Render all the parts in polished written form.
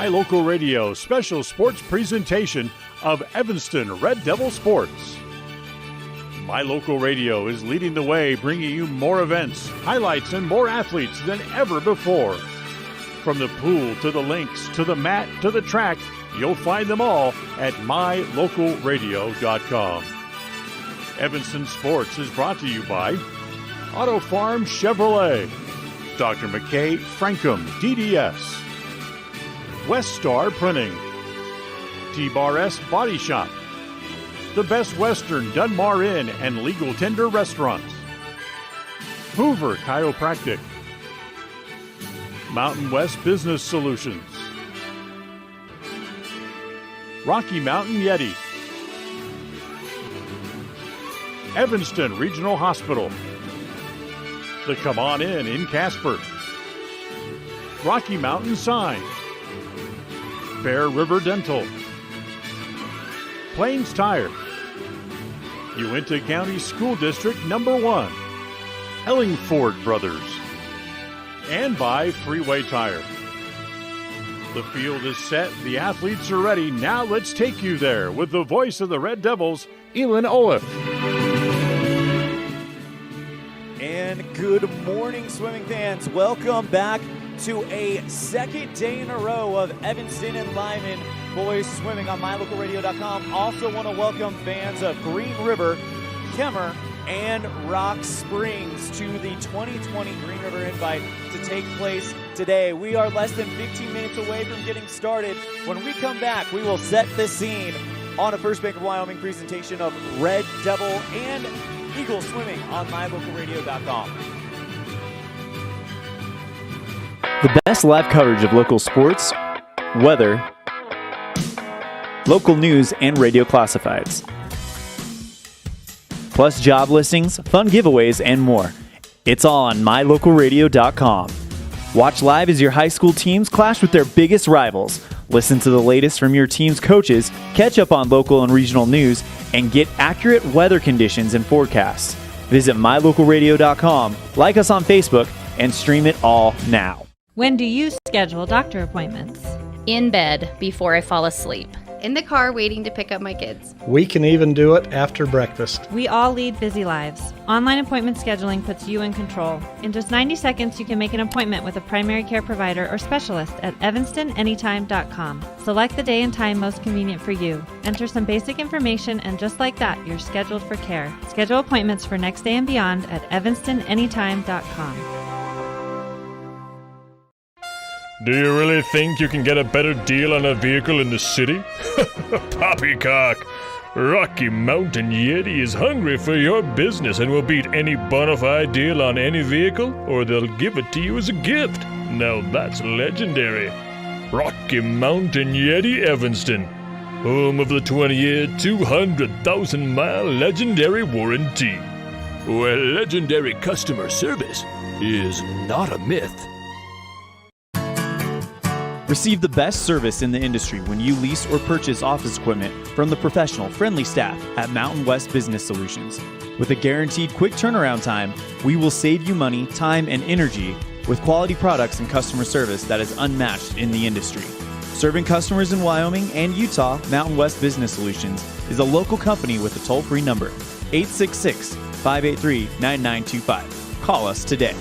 My Local Radio special sports presentation of Evanston Red Devil Sports. My Local Radio is leading the way, bringing you more events, highlights, and more athletes than ever before. From the pool to the links to the mat to the track, you'll find them all at mylocalradio.com. Evanston Sports is brought to you by Auto Farm Chevrolet, Dr. McKay Frankum DDS, West Star Printing, T-Bar S Body Shop, The Best Western Dunmar Inn and Legal Tender Restaurants, Hoover Chiropractic, Mountain West Business Solutions, Rocky Mountain Yeti, Evanston Regional Hospital, the Come On in Casper, Rocky Mountain Sign, Bear River Dental, Plains Tire, Uinta County School District Number 1, Ellingford Brothers, and by Freeway Tire. The field is set, the athletes are ready. Now let's take you there with the voice of the Red Devils, Elan Olliff. And good morning, swimming fans. Welcome back to a second day in a row of Evanston and Lyman boys swimming on mylocalradio.com. Also want to welcome fans of Green River, Kemmer, and Rock Springs to the 2020 Green River Invite to take place today. We are less than 15 minutes away from getting started. When we come back, we will set the scene on a First Bank of Wyoming presentation of Red Devil and Eagle swimming on mylocalradio.com. The best live coverage of local sports, weather, local news, and radio classifieds. Plus job listings, fun giveaways, and more. It's all on mylocalradio.com. Watch live as your high school teams clash with their biggest rivals. Listen to the latest from your team's coaches, catch up on local and regional news, and get accurate weather conditions and forecasts. Visit mylocalradio.com, like us on Facebook, and stream it all now. When do you schedule doctor appointments? In bed before I fall asleep. In the car waiting to pick up my kids. We can even do it after breakfast. We all lead busy lives. Online appointment scheduling puts you in control. In just 90 seconds, you can make an appointment with a primary care provider or specialist at evanstonanytime.com. Select the day and time most convenient for you. Enter some basic information, and just like that, you're scheduled for care. Schedule appointments for next day and beyond at evanstonanytime.com. Do you really think you can get a better deal on a vehicle in the city? Poppycock! Rocky Mountain Yeti is hungry for your business and will beat any bona fide deal on any vehicle, or they'll give it to you as a gift. Now that's legendary. Rocky Mountain Yeti Evanston, home of the 20-year, 200,000-mile legendary warranty, where legendary customer service is not a myth. Receive the best service in the industry when you lease or purchase office equipment from the professional, friendly staff at Mountain West Business Solutions. With a guaranteed quick turnaround time, we will save you money, time, and energy with quality products and customer service that is unmatched in the industry. Serving customers in Wyoming and Utah, Mountain West Business Solutions is a local company with a toll-free number, 866-583-9925. Call us today.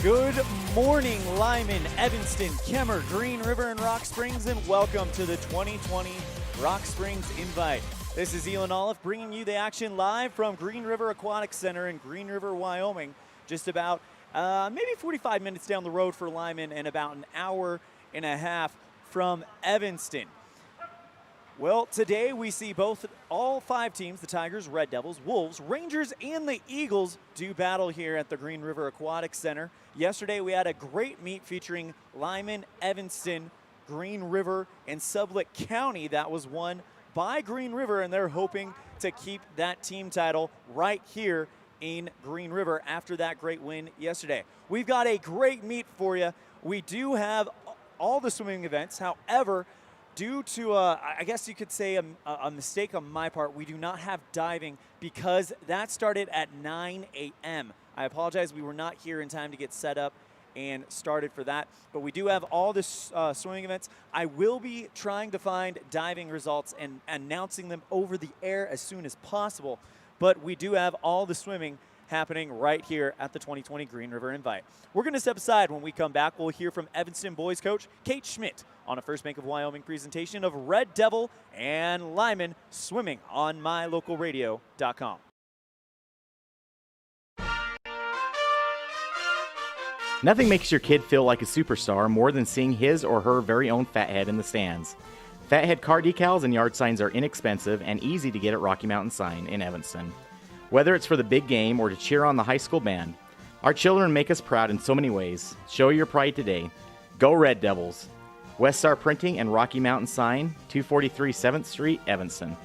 Good morning, Lyman, Evanston, Kemmer, Green River, and Rock Springs, and welcome to the 2020 Rock Springs Invite. This is Elan Olliff bringing you the action live from Green River Aquatic Center in Green River, Wyoming. Just about maybe 45 minutes down the road for Lyman and about an hour and a half from Evanston. Well, today we see all five teams, the Tigers, Red Devils, Wolves, Rangers, and the Eagles do battle here at the Green River Aquatic Center. Yesterday we had a great meet featuring Lyman, Evanston, Green River, and Sublette County that was won by Green River, and they're hoping to keep that team title right here in Green River after that great win yesterday. We've got a great meet for you. We do have all the swimming events. However, due to, I guess you could say a mistake on my part, we do not have diving because that started at 9 a.m. I apologize, we were not here in time to get set up and started for that, but we do have all this swimming events. I will be trying to find diving results and announcing them over the air as soon as possible, but we do have all the swimming happening right here at the 2020 Green River Invite. We're going to step aside. When we come back, we'll hear from Evanston boys coach Kate Schmidt on a First Bank of Wyoming presentation of Red Devil and Lyman swimming on mylocalradio.com. Nothing makes your kid feel like a superstar more than seeing his or her very own Fathead in the stands. Fathead car decals and yard signs are inexpensive and easy to get at Rocky Mountain Sign in Evanston. Whether it's for the big game or to cheer on the high school band, our children make us proud in so many ways. Show your pride today. Go Red Devils. West Star Printing and Rocky Mountain Sign, 243 7th Street, Evanston.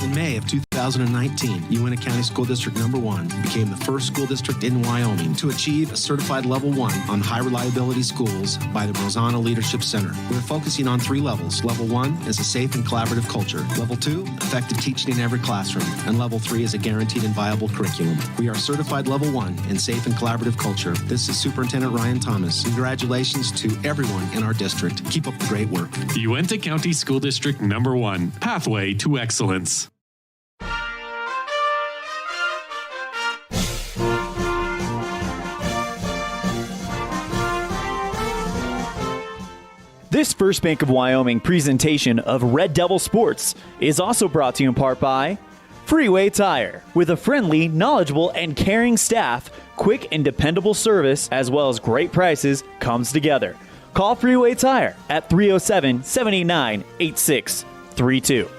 In May of 2019, Uintah County School District Number 1 became the first school district in Wyoming to achieve a certified Level 1 on high reliability schools by the Rosanna Leadership Center. We're focusing on 3 levels. Level 1 is a safe and collaborative culture. Level 2, effective teaching in every classroom. And Level 3 is a guaranteed and viable curriculum. We are certified Level 1 in safe and collaborative culture. This is Superintendent Ryan Thomas. Congratulations to everyone in our district. Keep up the great work. Uintah County School District Number 1, Pathway to Excellence. This First Bank of Wyoming presentation of Red Devil Sports is also brought to you in part by Freeway Tire. With a friendly, knowledgeable, and caring staff, quick and dependable service, as well as great prices, comes together. Call Freeway Tire at 307-789-8632.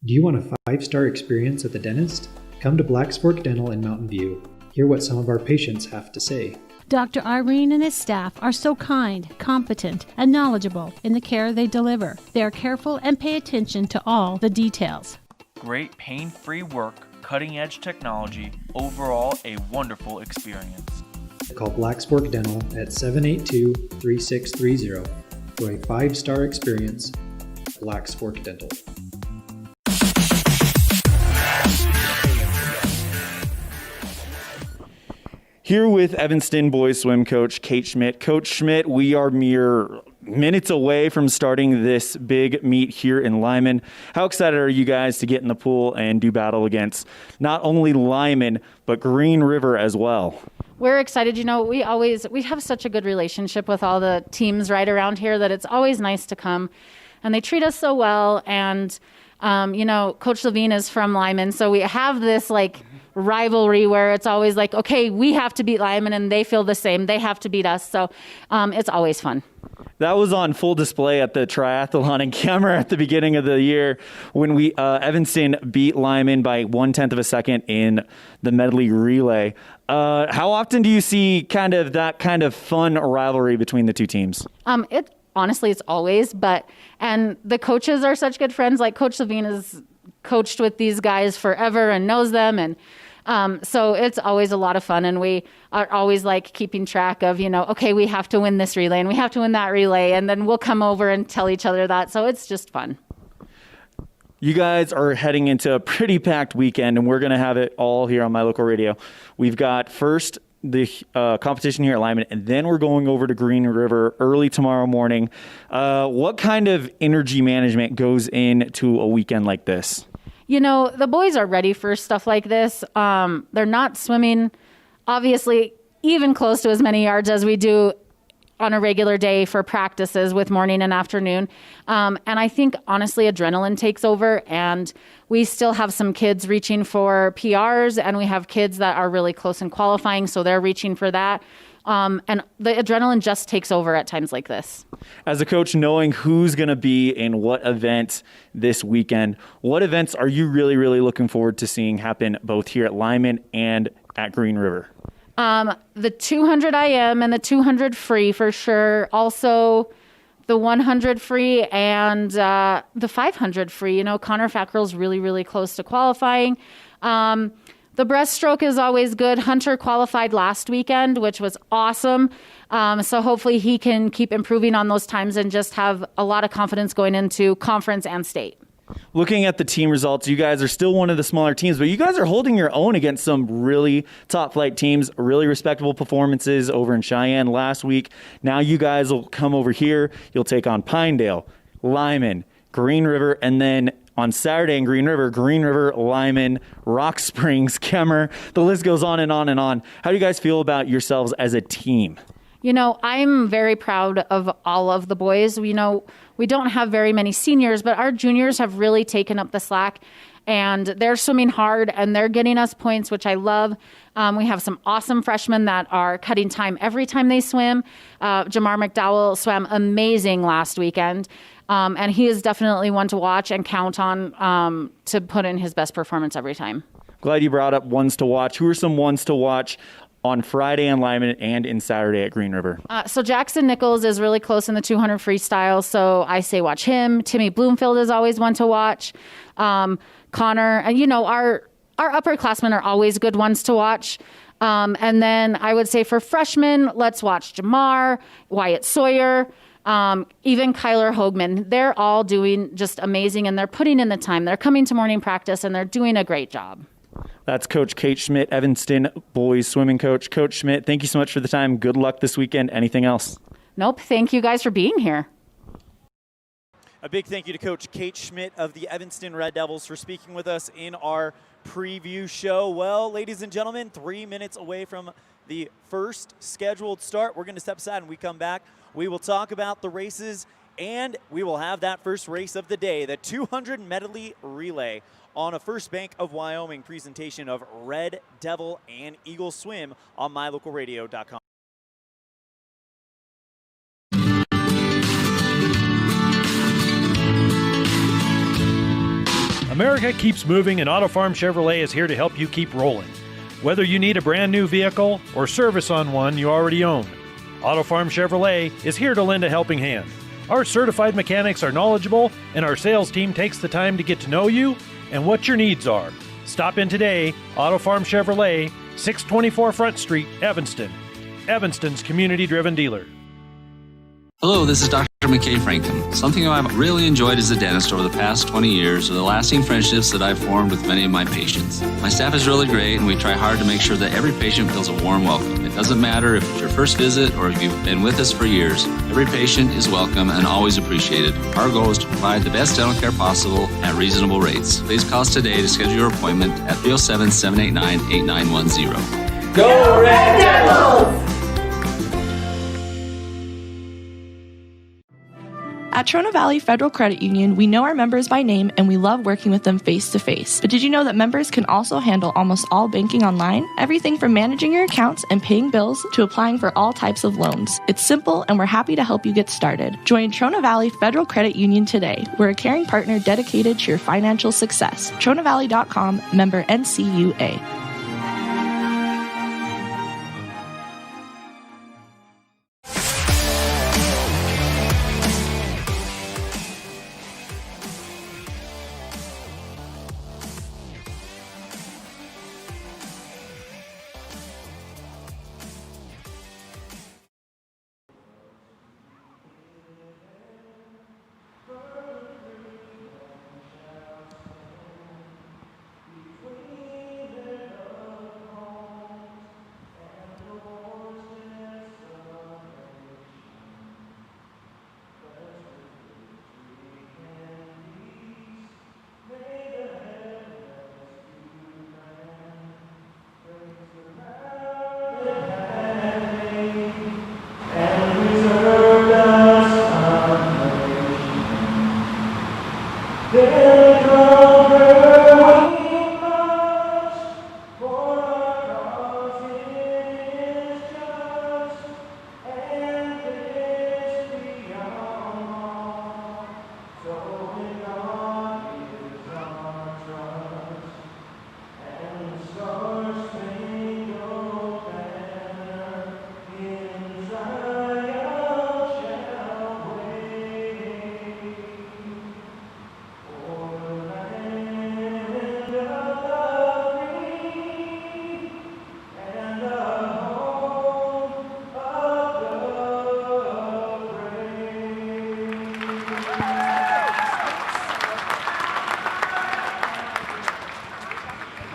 Do you want a 5-star experience at the dentist? Come to Black Spork Dental in Mountain View. Hear what some of our patients have to say. Dr. Irene and his staff are so kind, competent, and knowledgeable in the care they deliver. They are careful and pay attention to all the details. Great pain-free work, cutting-edge technology, overall a wonderful experience. Call Black Spork Dental at 782-3630 for a 5-star experience. Black Spork Dental. Here with Evanston boys swim coach Kate Schmidt. Coach Schmidt, we are mere minutes away from starting this big meet here in Lyman. How excited are you guys to get in the pool and do battle against not only Lyman, but Green River as well? We're excited. You know, we have such a good relationship with all the teams right around here that it's always nice to come. And they treat us so well. And, Coach Levine is from Lyman, so we have this, rivalry where it's always like, okay, we have to beat Lyman, and they feel the same. They have to beat us. So it's always fun. That was on full display at the triathlon in Kemmer at the beginning of the year when we Evanston beat Lyman by 1/10 of a second in the medley relay. How often do you see that kind of fun rivalry between the two teams? Honestly, it's always, and the coaches are such good friends. Like Coach Levine has coached with these guys forever and knows them, and so it's always a lot of fun, and we are always keeping track of, okay, we have to win this relay and we have to win that relay, and then we'll come over and tell each other that. So it's just fun. You guys are heading into a pretty packed weekend, and we're going to have it all here on My Local Radio. We've got first the competition here at Lyman, and then we're going over to Green River early tomorrow morning. What kind of energy management goes into a weekend like this? The boys are ready for stuff like this. They're not swimming, obviously, even close to as many yards as we do on a regular day for practices with morning and afternoon. And I think, honestly, adrenaline takes over, and we still have some kids reaching for PRs, and we have kids that are really close in qualifying, so they're reaching for that. And the adrenaline just takes over at times like this. As a coach, knowing who's going to be in what event this weekend, what events are you really, really looking forward to seeing happen both here at Lyman and at Green River? The 200 IM and the 200 free for sure. Also, the 100 free and the 500 free. Connor Fackrell's really, really close to qualifying. The breaststroke is always good. Hunter qualified last weekend, which was awesome. So hopefully he can keep improving on those times and just have a lot of confidence going into conference and state. Looking at the team results, you guys are still one of the smaller teams, but you guys are holding your own against some really top flight teams, really respectable performances over in Cheyenne last week. Now you guys will come over here. You'll take on Pinedale, Lyman, Green River, and then on Saturday in Green River, Lyman, Rock Springs, Kemmer. The list goes on and on and on. How do you guys feel about yourselves as a team? You know, I'm very proud of all of the boys. We don't have very many seniors, but our juniors have really taken up the slack, and they're swimming hard, and they're getting us points, which I love. We have some awesome freshmen that are cutting time every time they swim. Jamar McDowell swam amazing last weekend, and he is definitely one to watch and count on to put in his best performance every time. Glad you brought up ones to watch. Who are some ones to watch on Friday in Lyman and in Saturday at Green River? So Jackson Nichols is really close in the 200 freestyle, so I say watch him. Timmy Bloomfield is always one to watch. Connor, and our upperclassmen are always good ones to watch. And then I would say for freshmen, let's watch Jamar, Wyatt Sawyer, even Kyler Hoagman. They're all doing just amazing, and they're putting in the time. They're coming to morning practice, and they're doing a great job. That's Coach Kate Schmidt, Evanston boys swimming coach. Coach Schmidt, thank you so much for the time. Good luck this weekend. Anything else? Nope. Thank you guys for being here. A big thank you to Coach Kate Schmidt of the Evanston Red Devils for speaking with us in our preview show. Well, ladies and gentlemen, 3 minutes away from the first scheduled start. We're going to step aside, and we come back. We will talk about the races, and we will have that first race of the day, the 200 medley relay, on a First Bank of Wyoming presentation of Red Devil and Eagle Swim on mylocalradio.com. America keeps moving, and Auto Farm Chevrolet is here to help you keep rolling. Whether you need a brand new vehicle or service on one you already own, Auto Farm Chevrolet is here to lend a helping hand. Our certified mechanics are knowledgeable, and our sales team takes the time to get to know you and what your needs are. Stop in today, Auto Farm Chevrolet, 624 Front Street, Evanston. Evanston's community-driven dealer. Hello, this is Dr. McKay Frankham. Something I've really enjoyed as a dentist over the past 20 years are the lasting friendships that I've formed with many of my patients. My staff is really great, and we try hard to make sure that every patient feels a warm welcome. It doesn't matter if it's your first visit or if you've been with us for years. Every patient is welcome and always appreciated. Our goal is to provide the best dental care possible at reasonable rates. Please call us today to schedule your appointment at 307-789-8910. Go Red Devils! At Trona Valley Federal Credit Union, we know our members by name and we love working with them face-to-face. But did you know that members can also handle almost all banking online? Everything from managing your accounts and paying bills to applying for all types of loans. It's simple, and we're happy to help you get started. Join Trona Valley Federal Credit Union today. We're a caring partner dedicated to your financial success. TronaValley.com, member NCUA.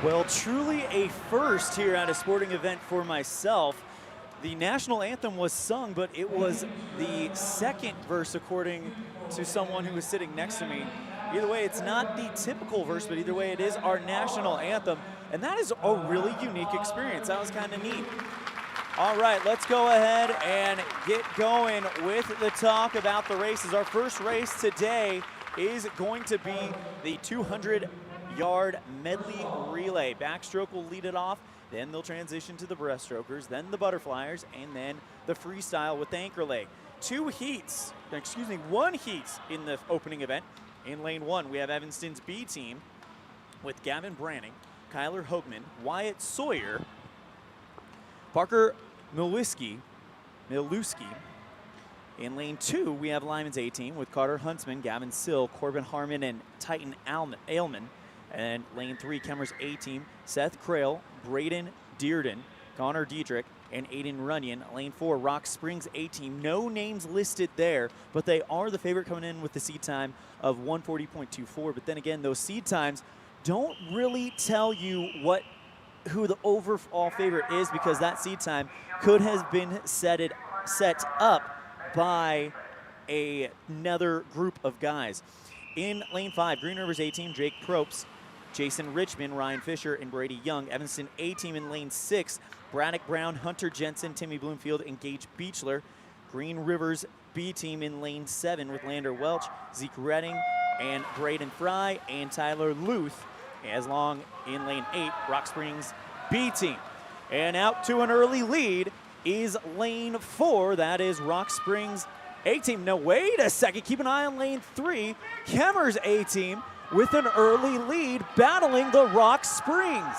Well, truly a first here at a sporting event for myself. The national anthem was sung, but it was the second verse according to someone who was sitting next to me. Either way, it's not the typical verse, but either way, it is our national anthem. And that is a really unique experience. That was kind of neat. All right, let's go ahead and get going with the talk about the races. Our first race today is going to be the 200-yard medley relay. Backstroke will lead it off. Then they'll transition to the breaststrokers, then the butterflyers, and then the freestyle with the anchor leg. One heat in the opening event. In lane 1, we have Evanston's B team with Gavin Branning, Kyler Hoagman, Wyatt Sawyer, Parker Milewski. In lane 2, we have Lyman's A team with Carter Huntsman, Gavin Sill, Corbin Harmon, and Titan Ailman. And lane 3, Kemmer's A team, Seth Crail, Braden Dearden, Connor Diedrich, and Aiden Runyon. Lane 4, Rock Springs A team. No names listed there, but they are the favorite coming in with the seed time of 140.24. But then again, those seed times don't really tell you who the overall favorite is, because that seed time could have been set up by another group of guys. In lane 5, Green River's A team, Jake Probst, Jason Richmond, Ryan Fisher, and Brady Young. Evanston A team in lane 6, Braddock Brown, Hunter Jensen, Timmy Bloomfield, and Gage Beechler. Green River's B team in lane 7 with Lander Welch, Zeke Redding, and Braden Fry, and Tyler Luth. As long in lane 8, Rock Springs B team. And out to an early lead is lane 4. That is Rock Springs A team. No, wait a second. Keep an eye on lane 3. Kemmer's A team with an early lead, battling the Rock Springs.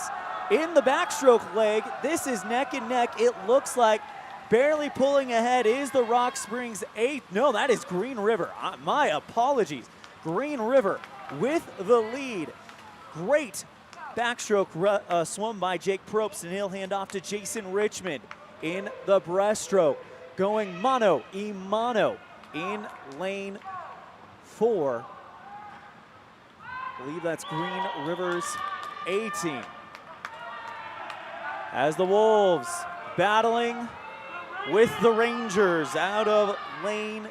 In the backstroke leg, this is neck and neck. It looks like barely pulling ahead is the Rock Springs A. No, that is Green River. My apologies. Green River with the lead. Great backstroke swum by Jake Probst, and he'll hand off to Jason Richmond in the breaststroke. Going mano a mano in lane 4. I believe that's Green River's A team. As the Wolves battling with the Rangers out of lane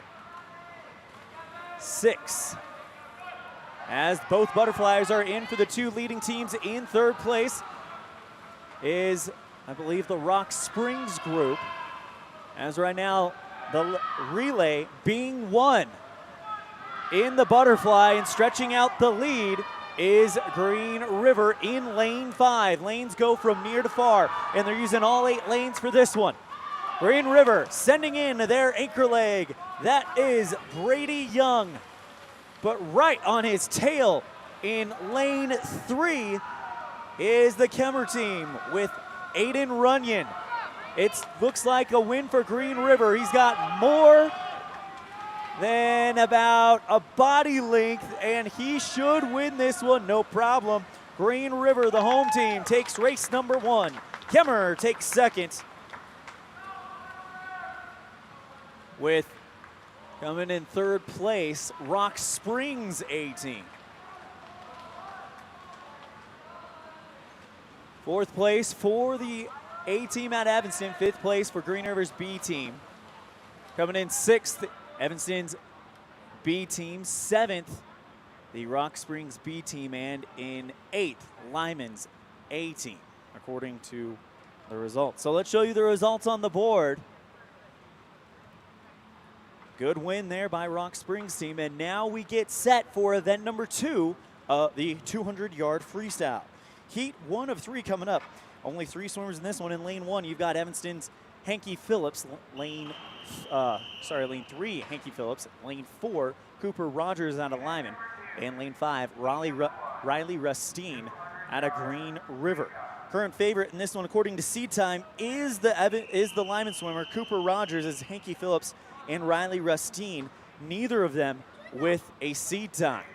6. As both butterflies are in for the 2 leading teams. In third place is, I believe, the Rock Springs group. As right now, the relay being won in the butterfly, and stretching out the lead is Green River in lane 5. Lanes go from near to far, and they're using all 8 lanes for this one. Green River sending in their anchor leg. That is Brady Young. But right on his tail in lane 3 is the Kemmer team with Aiden Runyon. It looks like a win for Green River. He's got more than about a body length, and he should win this one, no problem. Green River, the home team, takes race number 1. Kemmer takes second, with coming in third place, Rock Springs A team. Fourth place for the A team at Evanston. Fifth place for Green River's B team. Coming in 6th, Evanston's B team. 7th, the Rock Springs B team. And in 8th, Lyman's A team, according to the results. So let's show you the results on the board. Good win there by Rock Springs team. And now we get set for event number 2, the 200-yard freestyle. Heat 1 of 3 coming up. Only 3 swimmers in this one. In lane 1, you've got Evanston's Hanky Phillips. Lane 3, Hanky Phillips. Lane 4, Cooper Rogers out of Lyman. And lane 5, Riley Rustine out of Green River. Current favorite in this one, according to seed time, is the Lyman swimmer. Cooper Rogers is Hanky Phillips and Riley Rustine, neither of them with a seed time.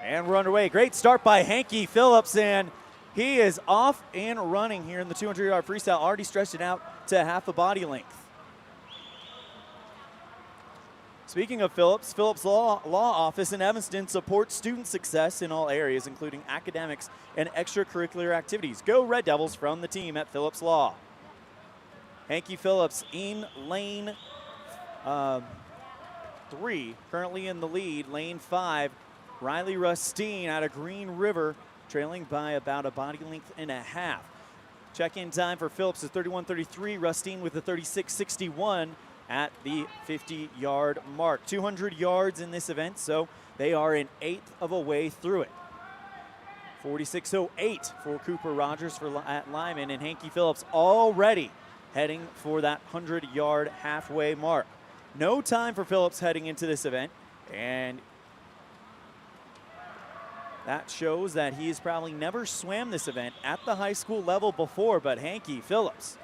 And we're underway. Great start by Hanky Phillips, and he is off and running here in the 200-yard freestyle, already stretched it out to half a body length. Speaking of Phillips, Phillips Law Office in Evanston supports student success in all areas, including academics and extracurricular activities. Go Red Devils from the team at Phillips Law. Hanky Phillips in lane 3, currently in the lead. Lane 5, Riley Rustine out of Green River, trailing by about a body length and a half. Check-in time for Phillips is 31:33. Rustine with the 36:61 at the 50-yard mark. 200 yards in this event, so they are an eighth of a way through it. 46:08 for Cooper Rogers at Lyman, and Hanky Phillips already heading for that 100-yard halfway mark. No time for Phillips heading into this event, and that shows that he has probably never swam this event at the high school level before, but Hanky Phillips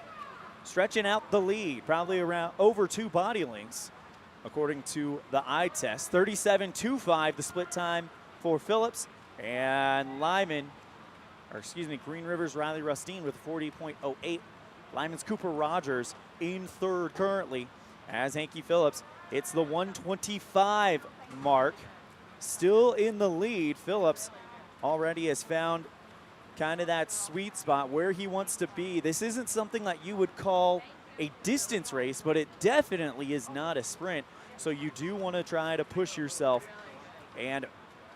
stretching out the lead, probably around over 2 body lengths, according to the eye test. 37:25 the split time for Phillips, and Green River's Riley Rustine with 40.08. Lyman's Cooper Rogers in third currently, as Hanky Phillips hits the 125 mark. Still in the lead. Phillips already has found kind of that sweet spot where he wants to be. This isn't something that you would call a distance race, but it definitely is not a sprint. So you do want to try to push yourself. And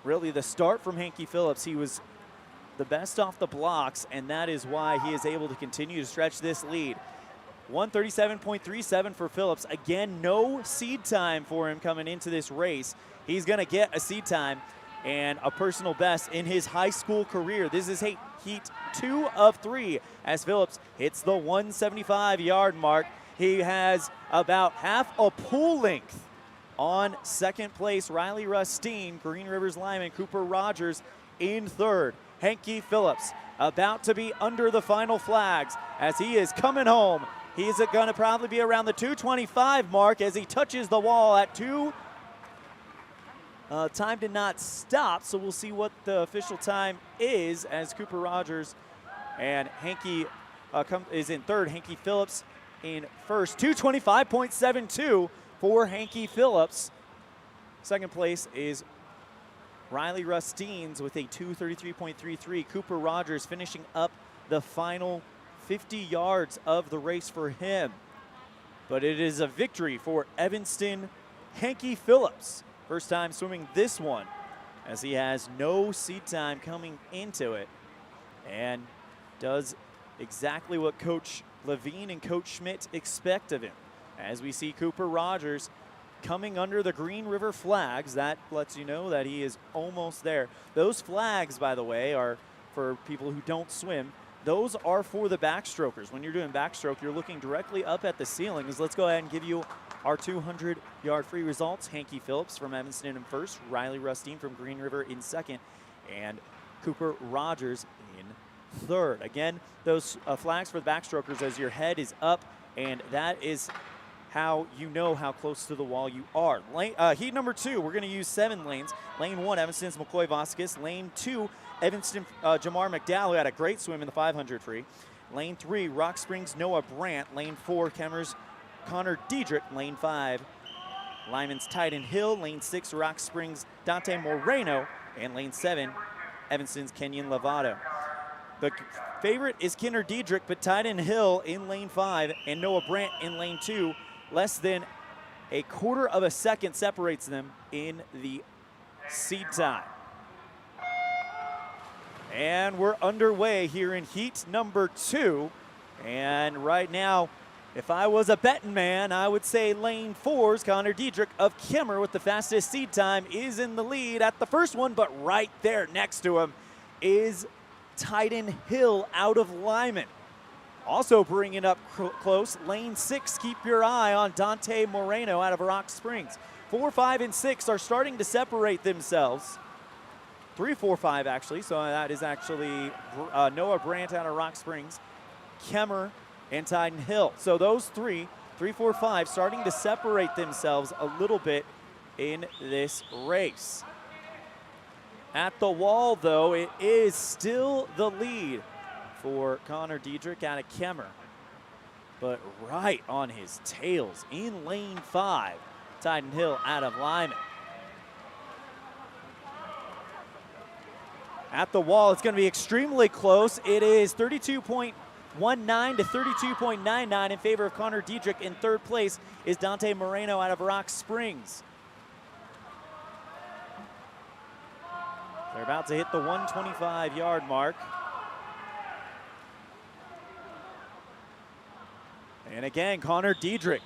really the start from Hanky Phillips, he was the best off the blocks, and that is why he is able to continue to stretch this lead. 137.37 for Phillips. Again, no seed time for him coming into this race. He's going to get a seed time and a personal best in his high school career. This is heat 2 of 3 as Phillips hits the 175-yard mark. He has about half a pool length on second place. Riley Rustine, Green River's Lyman, Cooper Rogers in third. Hanky Phillips about to be under the final flags as he is coming home. He's going to probably be around the 225 mark as he touches the wall at 2. Time did not stop, so we'll see what the official time is as Cooper Rogers and Hanky is in third. Hanky Phillips in first. 225.72 for Hanky Phillips. Second place is Riley Rustine's with a 233.33. Cooper Rogers finishing up the final 50 yards of the race for him. But it is a victory for Evanston Hanky Phillips. First time swimming this one, as he has no seat time coming into it, and does exactly what Coach Levine and Coach Schmidt expect of him. As we see Cooper Rogers coming under the Green River flags, that lets you know that he is almost there. Those flags, by the way, are for people who don't swim. Those are for the backstrokers. When you're doing backstroke, you're looking directly up at the ceiling. Let's go ahead and give you our 200-yard free results. Hanky Phillips from Evanston in first, Riley Rustine from Green River in second, and Cooper Rogers in third. Again, those flags for the backstrokers as your head is up, and that is how you know how close to the wall you are. Heat number 2, we're going to use 7 lanes. Lane 1, Evanston's McCoy Vasquez. Lane 2, Evanston Jamar McDowell, who had a great swim in the 500 free. Lane 3, Rock Springs Noah Brandt. Lane 4, Kemmer's Connor Diedrich. Lane 5, Lyman's Tyden Hill. Lane 6, Rock Springs Dante Moreno. And lane 7, Evanston's Kenyon Lovato. The favorite is Connor Diedrich, but Tyden Hill in lane 5 and Noah Brandt in lane 2. Less than a quarter of a second separates them in the seed time. And we're underway here in heat number 2. And right now, if I was a betting man, I would say lane 4's Connor Diedrich of Kemmer with the fastest seed time is in the lead at the first one, but right there next to him is Tyden Hill out of Lyman. Also bringing up close, lane 6, keep your eye on Dante Moreno out of Rock Springs. 4, 5, and 6 are starting to separate themselves. 3, 4, 5 actually, so that is actually Noah Brandt out of Rock Springs, Kemmer, and Tyden Hill. So those 3, 4, 5, starting to separate themselves a little bit in this race. At the wall, though, it is still the lead for Connor Diedrich out of Kemmer. But right on his tails in lane 5 Tyden Hill out of Lyman. At the wall, it's going to be extremely close. It is 32.19 to 32.99 in favor of Connor Diedrich. In third place is Dante Moreno out of Rock Springs. They're about to hit the 125-yard mark. And again, Connor Diedrich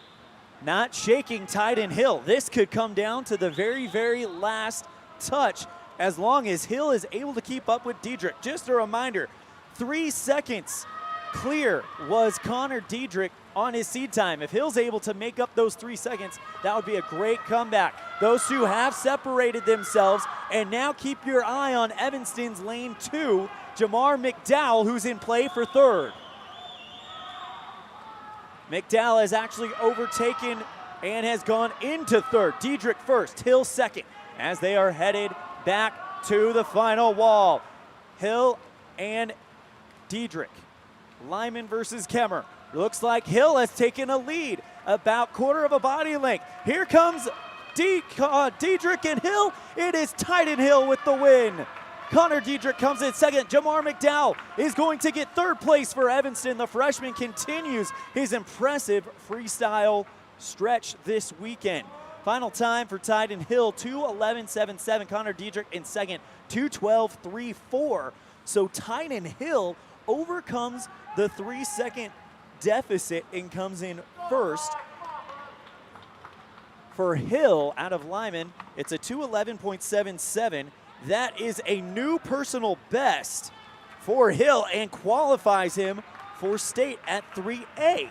not shaking Tyden Hill. This could come down to the very, very last touch as long as Hill is able to keep up with Diedrich. Just a reminder, 3 seconds clear was Connor Diedrich on his seed time. If Hill's able to make up those 3 seconds, that would be a great comeback. Those two have separated themselves, and now keep your eye on Evanston's lane 2, Jamar McDowell, who's in play for third. McDowell has actually overtaken and has gone into third. Diedrich first, Hill second, as they are headed back to the final wall. Hill and Diedrich. Lyman versus Kemmer. Looks like Hill has taken a lead, about quarter of a body length. Here comes Diedrich and Hill. It is Tyden Hill with the win. Connor Diedrich comes in second. Jamar McDowell is going to get third place for Evanston. The freshman continues his impressive freestyle stretch this weekend. Final time for Tyden Hill, 2:11.77. Connor Diedrich in second, 2:12.34. So Tyden Hill overcomes the 3-second deficit and comes in first. For Hill out of Lyman, it's a 2:11.77. That is a new personal best for Hill and qualifies him for state at 3A.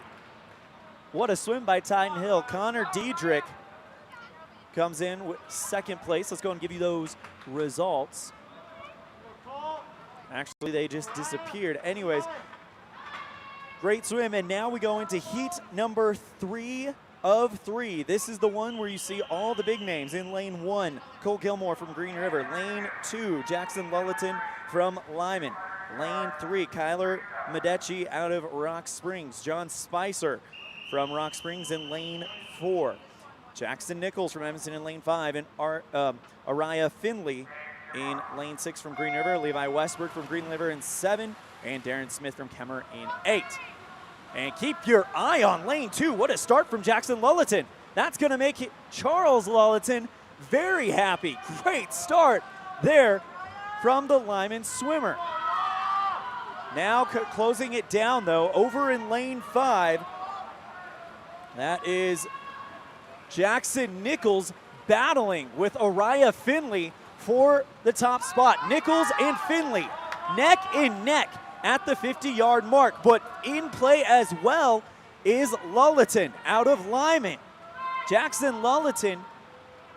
What a swim by Tyden Hill. Connor Diedrich comes in with second place. Let's go and give you those results. Actually, they just disappeared. Anyways, great swim, and now we go into heat number 3 of 3. This is the one where you see all the big names. In lane 1, Cole Gilmore from Green River. Lane 2, Jackson Lulleton from Lyman. Lane 3, Kyler Medechi out of Rock Springs. John Spicer from Rock Springs in lane 4. Jackson Nichols from Evanston in lane 5, and Araya Finley in lane 6 from Green River. Levi Westbrook from Green River in 7, and Darren Smith from Kemmer in 8. And keep your eye on lane 2. What a start from Jackson Lulleton. That's going to make Charles Lulleton very happy. Great start there from the Lyman swimmer. Now closing it down, though, over in lane 5. That is Jackson Nichols battling with Araya Finley for the top spot. Nichols and Finley neck and neck at the 50-yard mark, but in play as well is Lulleton out of Lyman. Jackson Lulleton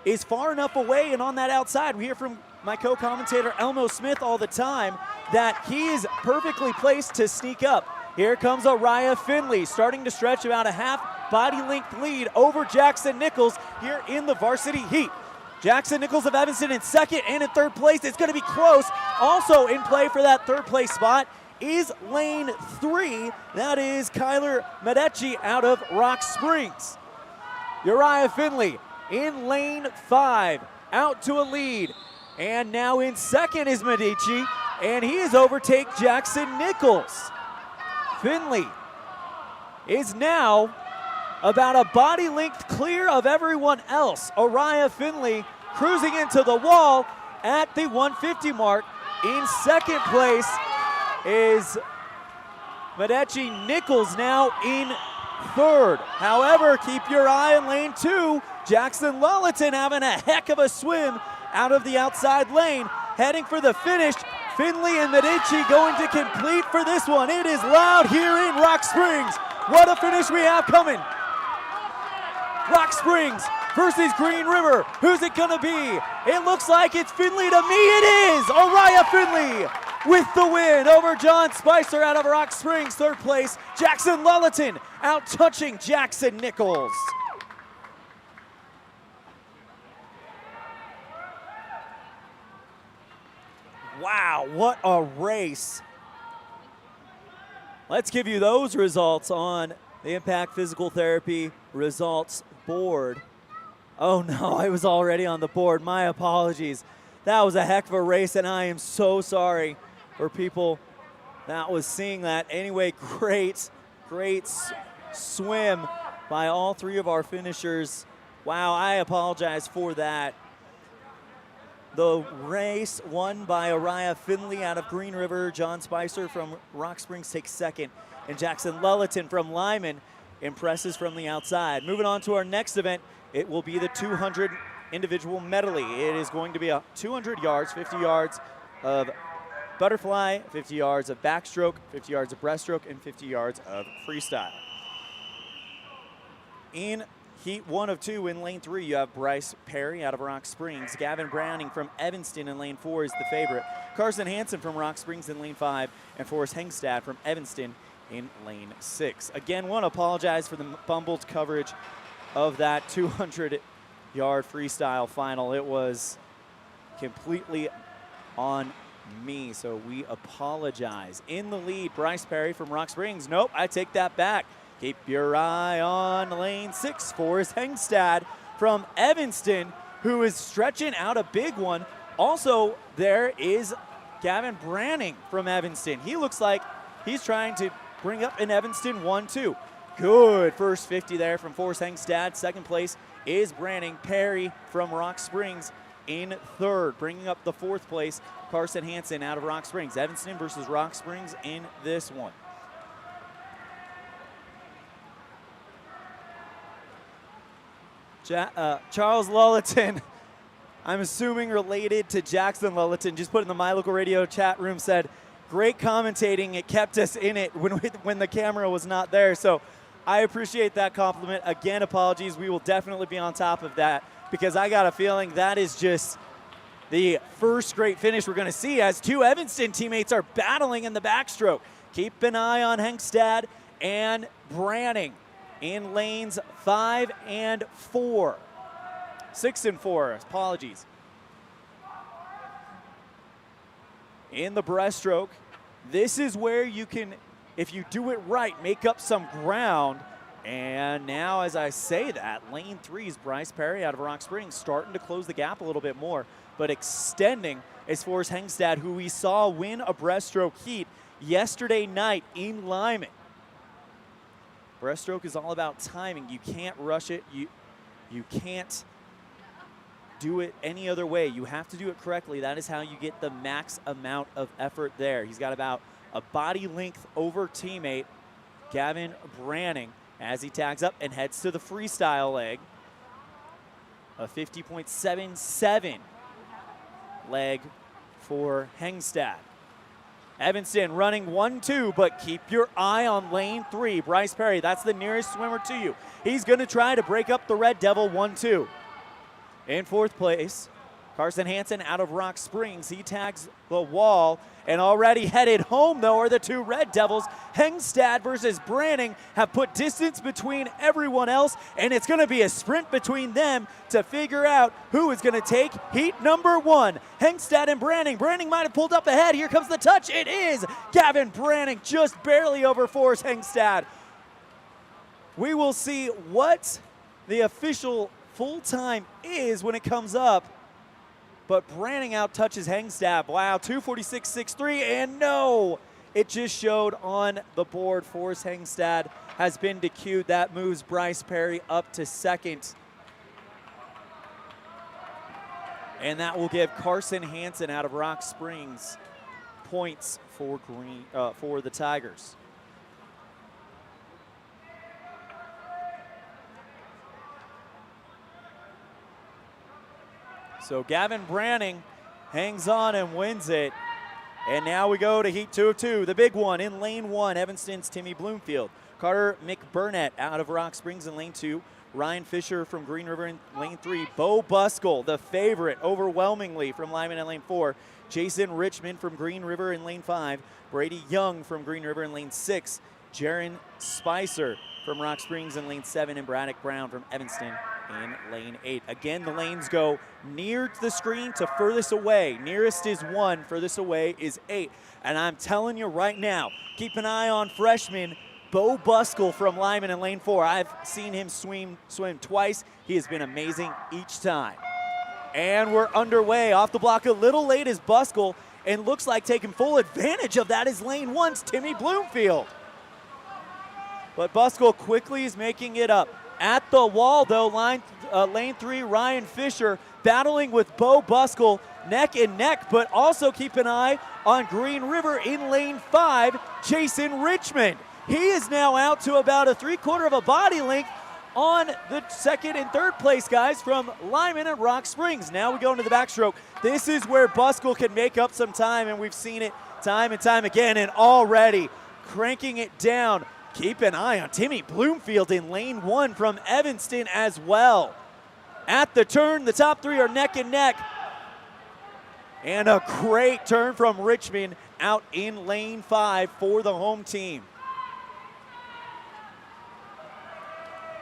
is far enough away and on that outside. We hear from my co-commentator Elmo Smith all the time that he is perfectly placed to sneak up. Here comes Araya Finley, starting to stretch about a half body length lead over Jackson Nichols here in the varsity heat. Jackson Nichols of Evanston in second, and in third place. It's going to be close. Also in play for that third place spot is lane 3. That is Kyler Medechi out of Rock Springs. Uriah Finley in lane 5, out to a lead. And now in second is Medici, and he has overtaken Jackson Nichols. Finley is now about a body length clear of everyone else. Araya Finley cruising into the wall at the 150 mark. In second place is Medici. Nichols now in third. However, keep your eye on lane 2. Jackson Lulleton having a heck of a swim out of the outside lane, heading for the finish. Finley and Medici going to complete for this one. It is loud here in Rock Springs. What a finish we have coming. Rock Springs versus Green River. Who's it gonna be? It looks like it's Finley to me. It is Araya Finley with the win over John Spicer out of Rock Springs. Third place, Jackson Lulleton out touching Jackson Nichols. Wow, what a race. Let's give you those results on the Impact Physical Therapy results board. Oh no, I was already on the board. My apologies. That was a heck of a race, and I am so sorry for people that was seeing that. Anyway, great swim by all three of our finishers. Wow, I apologize for that. The race won by Araya Finley out of Green River. John Spicer from Rock Springs takes second, and Jackson Lulleton from Lyman impresses from the outside. Moving on to our next event, it will be the 200 individual medley. It is going to be a 200 yards, 50 yards of butterfly, 50 yards of backstroke, 50 yards of breaststroke, and 50 yards of freestyle. In heat 1 of 2 in lane 3, you have Bryce Perry out of Rock Springs. Gavin Browning from Evanston in lane 4 is the favorite. Carson Hansen from Rock Springs in lane 5, and Forrest Hengstad from Evanston in lane 6. Again, want to apologize for the bumbled coverage of that 200-yard freestyle final. It was completely on me, so we apologize. In the lead, Bryce Perry from Rock Springs. Nope, I take that back. Keep your eye on lane 6, Forrest Hengstad from Evanston, who is stretching out a big one. Also, there is Gavin Branning from Evanston. He looks like he's trying to bring up an Evanston 1-2. Good first 50 there from Forrest Hengstad. Second place is Branning. Perry from Rock Springs in third. Bringing up the fourth place, Carson Hansen out of Rock Springs. Evanston versus Rock Springs in this one. Charles Lulleton, I'm assuming related to Jackson Lulleton, just put in the My Local Radio chat room, said, great commentating, it kept us in it when the camera was not there. So I appreciate that compliment. Again, apologies, we will definitely be on top of that, because I got a feeling that is just the first great finish we're going to see as two Evanston teammates are battling in the backstroke. Keep an eye on Hengstad and Branning in lanes 5 and 4. 6 and 4, apologies. In the breaststroke, this is where you can, if you do it right, make up some ground. And now, as I say that, lane 3 is Bryce Perry out of Rock Springs, starting to close the gap a little bit more, but extending as Forrest Hengstad, who we saw win a breaststroke heat yesterday night in Lyman. Breaststroke is all about timing. You can't rush it. You can't do it any other way. You have to do it correctly. That is how you get the max amount of effort there. He's got about a body length over teammate, Gavin Branning, as he tags up and heads to the freestyle leg. A 50.77 leg for Hengstad. Evanston running 1-2, but keep your eye on lane 3. Bryce Perry, that's the nearest swimmer to you. He's going to try to break up the Red Devil 1-2. In fourth place, Carson Hansen out of Rock Springs. He tags the wall, and already headed home, though, are the two Red Devils. Hengstad versus Branning have put distance between everyone else, and it's going to be a sprint between them to figure out who is going to take heat number 1. Hengstad and Branning. Branning might have pulled up ahead. Here comes the touch. It is Gavin Branning, just barely over Forrest Hengstad. We will see what the official full time is when it comes up. But Branning out touches Hengstad. Wow, 2:46.63, and no, it just showed on the board. Forrest Hengstad has been DQ'd. That moves Bryce Perry up to second. And that will give Carson Hansen out of Rock Springs points for the Tigers. So Gavin Branning hangs on and wins it. And now we go to heat 2 of 2, the big one in lane 1, Evanston's Timmy Bloomfield. Carter McBurnett out of Rock Springs in lane 2. Ryan Fisher from Green River in lane 3. Bo Buskell, the favorite, overwhelmingly from Lyman in lane 4. Jason Richmond from Green River in lane 5. Brady Young from Green River in lane 6. Jaron Spicer from Rock Springs in lane 7. And Braddock Brown from Evanston in lane 8. Again, the lanes go near the screen to furthest away. Nearest is 1, furthest away is 8. And I'm telling you right now, keep an eye on freshmen, Bo Buskell from Lyman in lane 4. I've seen him swim twice. He has been amazing each time. And we're underway. Off the block a little late is Buskell, and looks like taking full advantage of that is lane 1's Timmy Bloomfield. But Buskell quickly is making it up. At the wall, though, lane 3, Ryan Fisher battling with Bo Buskell neck and neck, but also keep an eye on Green River in lane 5, Jason Richmond. He is now out to about a 3/4 of a body length on the 2nd and 3rd place guys from Lyman and Rock Springs. Now we go into the backstroke. This is where Buskell can make up some time, and we've seen it time and time again, and already cranking it down. Keep an eye on Timmy Bloomfield in lane 1 from Evanston as well. At the turn, the top 3 are neck and neck. And a great turn from Richmond out in lane 5 for the home team.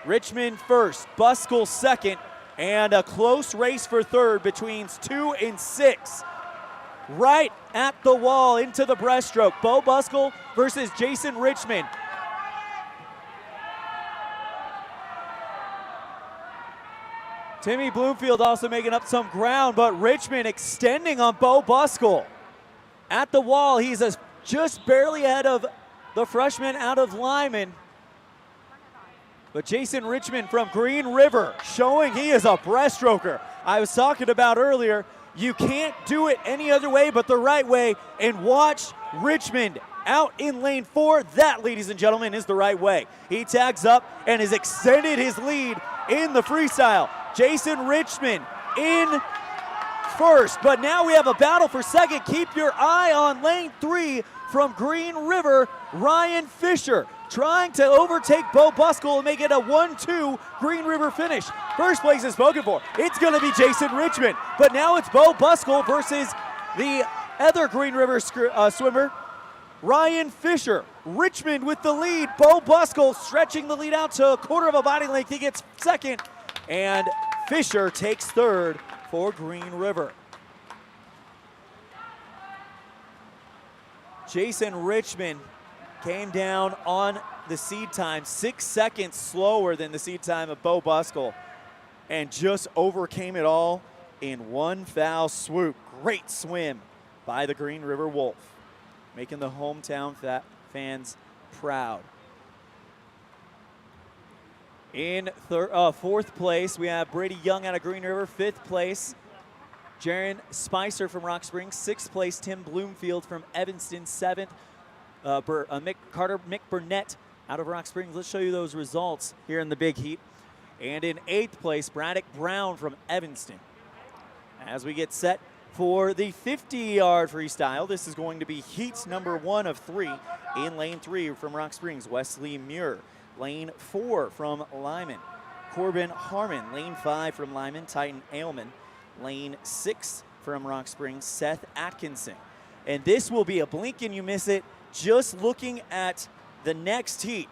Richmond first, Buskell second, and a close race for third between 2 and 6. Right at the wall into the breaststroke. Bo Buskell versus Jason Richmond. Timmy Bloomfield also making up some ground, but Richmond extending on Bo Buskell. At the wall, he's just barely ahead of the freshman out of Lyman. But Jason Richmond from Green River showing he is a breaststroker. I was talking about earlier, you can't do it any other way but the right way, and watch Richmond out in lane 4. That, ladies and gentlemen, is the right way. He tags up and has extended his lead in the freestyle. Jason Richmond in first, but now we have a battle for second. Keep your eye on lane 3 from Green River, Ryan Fisher, trying to overtake Bo Buskell and make it a 1-2 Green River finish. First place is spoken for. It's going to be Jason Richmond, but now it's Bo Buskell versus the other Green River swimmer, Ryan Fisher. Richmond with the lead. Bo Buskell stretching the lead out to a 1/4 of a body length. He gets second, and Fisher takes third for Green River. Jason Richmond came down on the seed time, 6 seconds slower than the seed time of Bo Buskell, and just overcame it all in one foul swoop. Great swim by the Green River Wolf, making the hometown fans proud. In 4th place, we have Brady Young out of Green River. 5th place, Jaron Spicer from Rock Springs. 6th place, Tim Bloomfield from Evanston. 7th, Mick Burnett out of Rock Springs. Let's show you those results here in the big heat. And in 8th place, Braddock Brown from Evanston. As we get set for the 50-yard freestyle, this is going to be heat number 1 of 3. In lane 3 from Rock Springs, Wesley Muir. Lane 4 from Lyman, Corbin Harmon. Lane 5 from Lyman, Titan Ailman. Lane 6 from Rock Springs, Seth Atkinson. And this will be a blink and you miss it. Just looking at the next heat,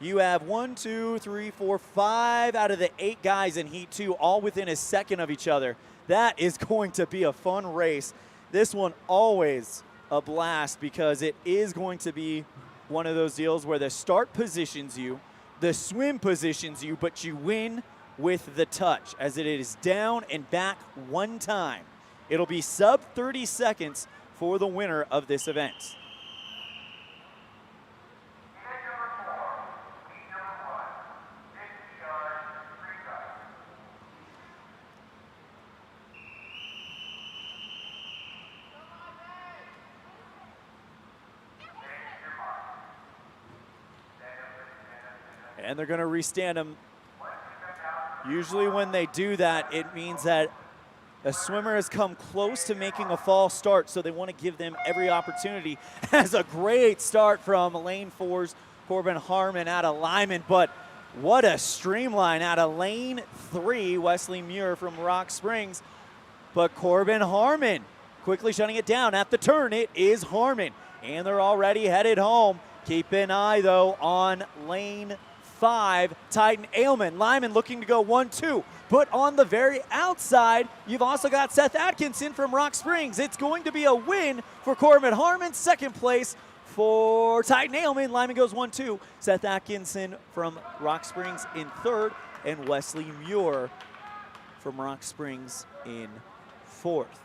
you have 1, 2, 3, 4, 5 out of the 8 guys in heat 2, all within a second of each other. That is going to be a fun race. This one always a blast because it is going to be one of those deals where the start positions you, the swim positions you, but you win with the touch, as it is down and back one time. It'll be sub 30 seconds for the winner of this event. And they're going to restand them. Usually when they do that, it means that a swimmer has come close to making a false start, so they want to give them every opportunity. Has a great start from lane 4's Corbin Harmon out of Lyman, but what a streamline out of lane 3, Wesley Muir from Rock Springs. But Corbin Harmon quickly shutting it down. At the turn, it is Harmon, and they're already headed home. Keep an eye, though, on lane 5, Titan Ailman. Lyman looking to go 1-2, but on the very outside, you've also got Seth Atkinson from Rock Springs. It's going to be a win for Corbin Harmon. 2nd place for Ty Nailman. Lyman goes 1-2. Seth Atkinson from Rock Springs in third, and Wesley Muir from Rock Springs in fourth.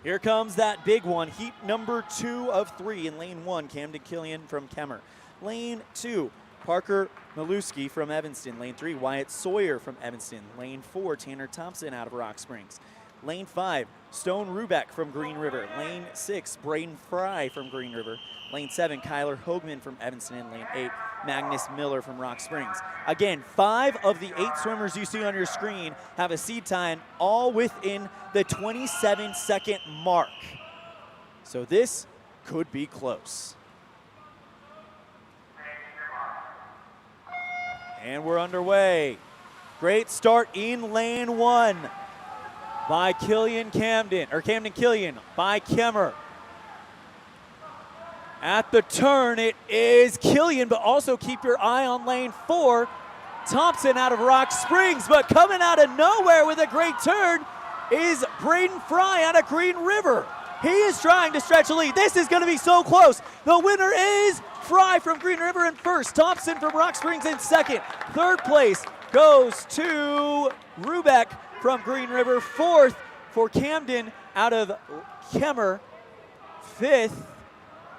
Here comes that big one, heat number 2 of 3 in lane 1, Camden Killian from Kemmer. Lane 2, Parker Maluski from Evanston. Lane 3, Wyatt Sawyer from Evanston. Lane 4, Tanner Thompson out of Rock Springs. Lane 5, Stone Rubeck from Green River. Lane 6, Braden Fry from Green River. Lane 7, Kyler Hoagman from Evanston. And lane 8, Magnus Miller from Rock Springs. Again, 5 of the 8 swimmers you see on your screen have a seed time, all within the 27-second mark. So this could be close. And we're underway. Great start in lane 1 by Camden Killian by Kemmer. At the turn, it is Killian, but also keep your eye on lane 4. Thompson out of Rock Springs, but coming out of nowhere with a great turn is Braden Fry out of Green River. He is trying to stretch a lead. This is going to be so close. The winner is Fry from Green River in first. Thompson from Rock Springs in second. Third place goes to Rubeck from Green River. Fourth for Camden out of Kemmer. Fifth,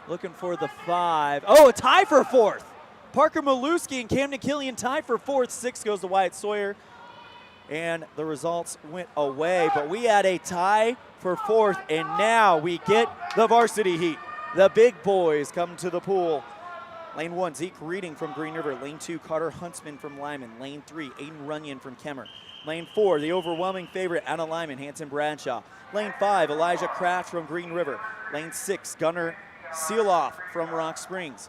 looking for the 5. Oh, a tie for fourth. Parker Maluski and Camden Killian tie for fourth. Sixth goes to Wyatt Sawyer. And the results went away, but we had a tie for fourth, and now we get the varsity heat. The big boys come to the pool. Lane 1, Zeke Reading from Green River. Lane 2, Carter Huntsman from Lyman. Lane 3, Aiden Runyon from Kemmer. Lane 4, the overwhelming favorite out of Lyman, Hanson Bradshaw. Lane 5, Elijah Kraft from Green River. Lane 6, Gunnar Seeloff from Rock Springs.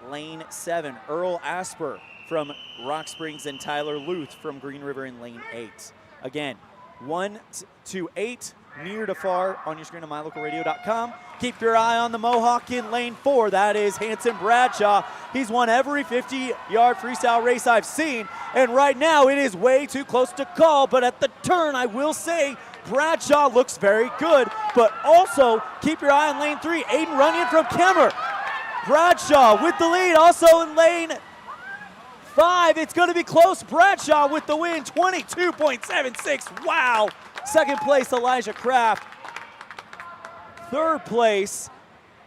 Lane 7, Earl Asper from Rock Springs, and Tyler Luth from Green River in lane 8. Again, 1 to 8, near to far on your screen on mylocalradio.com. Keep your eye on the Mohawk in lane 4. That is Hanson Bradshaw. He's won every 50-yard freestyle race I've seen, and right now it is way too close to call, but at the turn, I will say, Bradshaw looks very good, but also keep your eye on lane 3, Aiden Runyon from Kemmer. Bradshaw with the lead, also in lane 5. It's going to be close. Bradshaw with the win, 22.76. Wow. Second place, Elijah Kraft. Third place,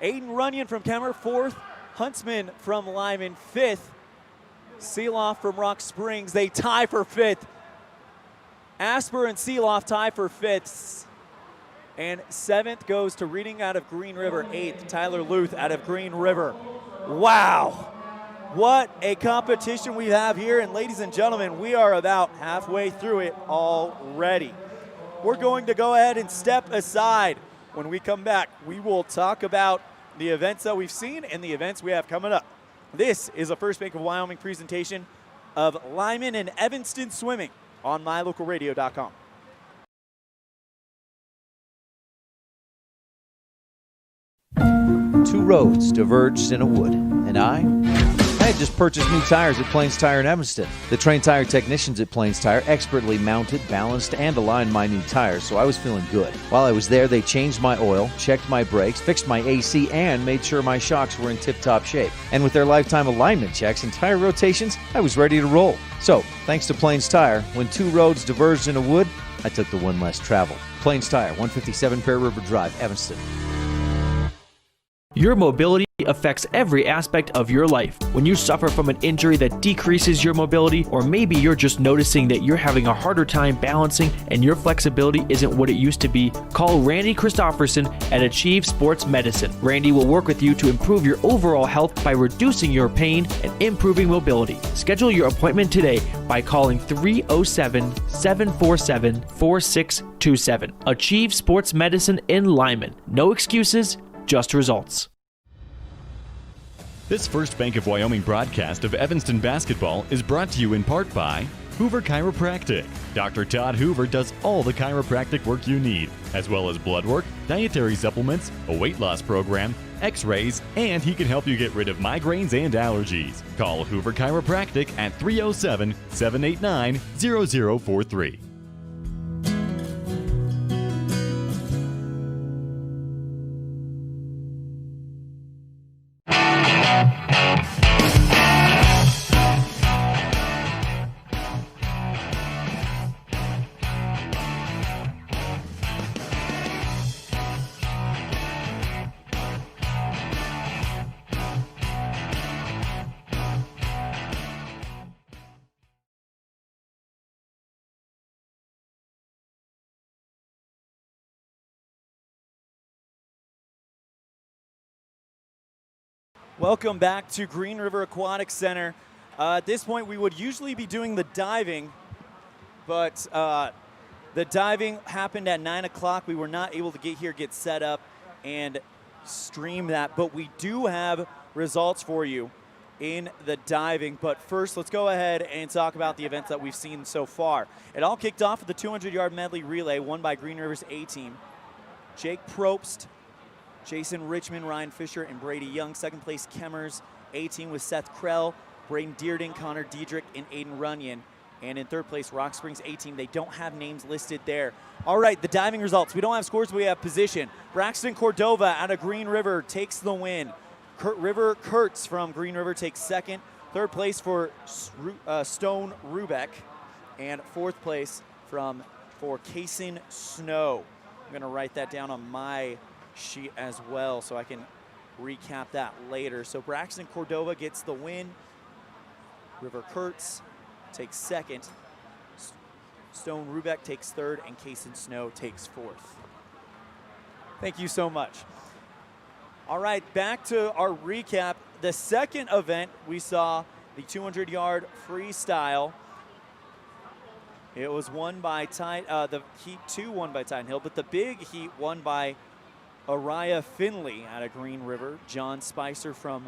Aiden Runyon from Kemmer. Fourth, Huntsman from Lyman. Fifth, Seeloff from Rock Springs. They tie for fifth. Asper and Seeloff tie for fifths. And seventh goes to Reading out of Green River. Eighth, Tyler Luth out of Green River. Wow. What a competition we have here. And ladies and gentlemen, we are about halfway through it already. We're going to go ahead and step aside. When we come back, we will talk about the events that we've seen and the events we have coming up. This is a First Bank of Wyoming presentation of Lyman and Evanston Swimming on mylocalradio.com. Two roads diverged in a wood, and I had just purchased new tires at Plains Tire in Evanston. The trained tire technicians at Plains Tire expertly mounted, balanced, and aligned my new tires, so I was feeling good. While I was there, they changed my oil, checked my brakes, fixed my AC, and made sure my shocks were in tip-top shape. And with their lifetime alignment checks and tire rotations, I was ready to roll. So, thanks to Plains Tire, when two roads diverged in a wood, I took the one less traveled. Plains Tire, 157 Fair River Drive, Evanston. Your mobility affects every aspect of your life. When you suffer from an injury that decreases your mobility, or maybe you're just noticing that you're having a harder time balancing and your flexibility isn't what it used to be, call Randy Christofferson at Achieve Sports Medicine. Randy will work with you to improve your overall health by reducing your pain and improving mobility. Schedule your appointment today by calling 307-747-4627. Achieve Sports Medicine in Lyman. No excuses, just results. This First Bank of Wyoming broadcast of Evanston basketball is brought to you in part by Hoover Chiropractic. Dr. Todd Hoover does all the chiropractic work you need, as well as blood work, dietary supplements, a weight loss program, x-rays, and he can help you get rid of migraines and allergies. Call Hoover Chiropractic at 307-789-0043. Welcome back to Green River Aquatic Center. At this point, we would usually be doing the diving, but the diving happened at 9 o'clock. We were not able to get here, get set up, and stream that, but we do have results for you in the diving. But first, let's go ahead and talk about the events that we've seen so far. It all kicked off with the 200-yard medley relay won by Green River's A-team. Jake Probst, Jason Richmond, Ryan Fisher, and Brady Young. Second place, Kemmers A-team with Seth Krell, Braden Dearden, Connor Diedrich, and Aiden Runyon. And in third place, Rock Springs A-team. They don't have names listed there. All right, the diving results. We don't have scores, but we have position. Braxton Cordova out of Green River takes the win. River Kurtz from Green River takes second. Third place for Stone Rubeck. And fourth place for Kaysen Snow. I'm going to write that down on my sheet as well so I can recap that later. So Braxton Cordova gets the win. River Kurtz takes second. Stone Rubeck takes third, and Kaysen Snow takes fourth. Thank you so much. All right, back to our recap. The second event, we saw the 200-yard freestyle. It was won by the Heat 2 won by Titan Hill, but the big heat won by Araya Finley out of Green River. John Spicer from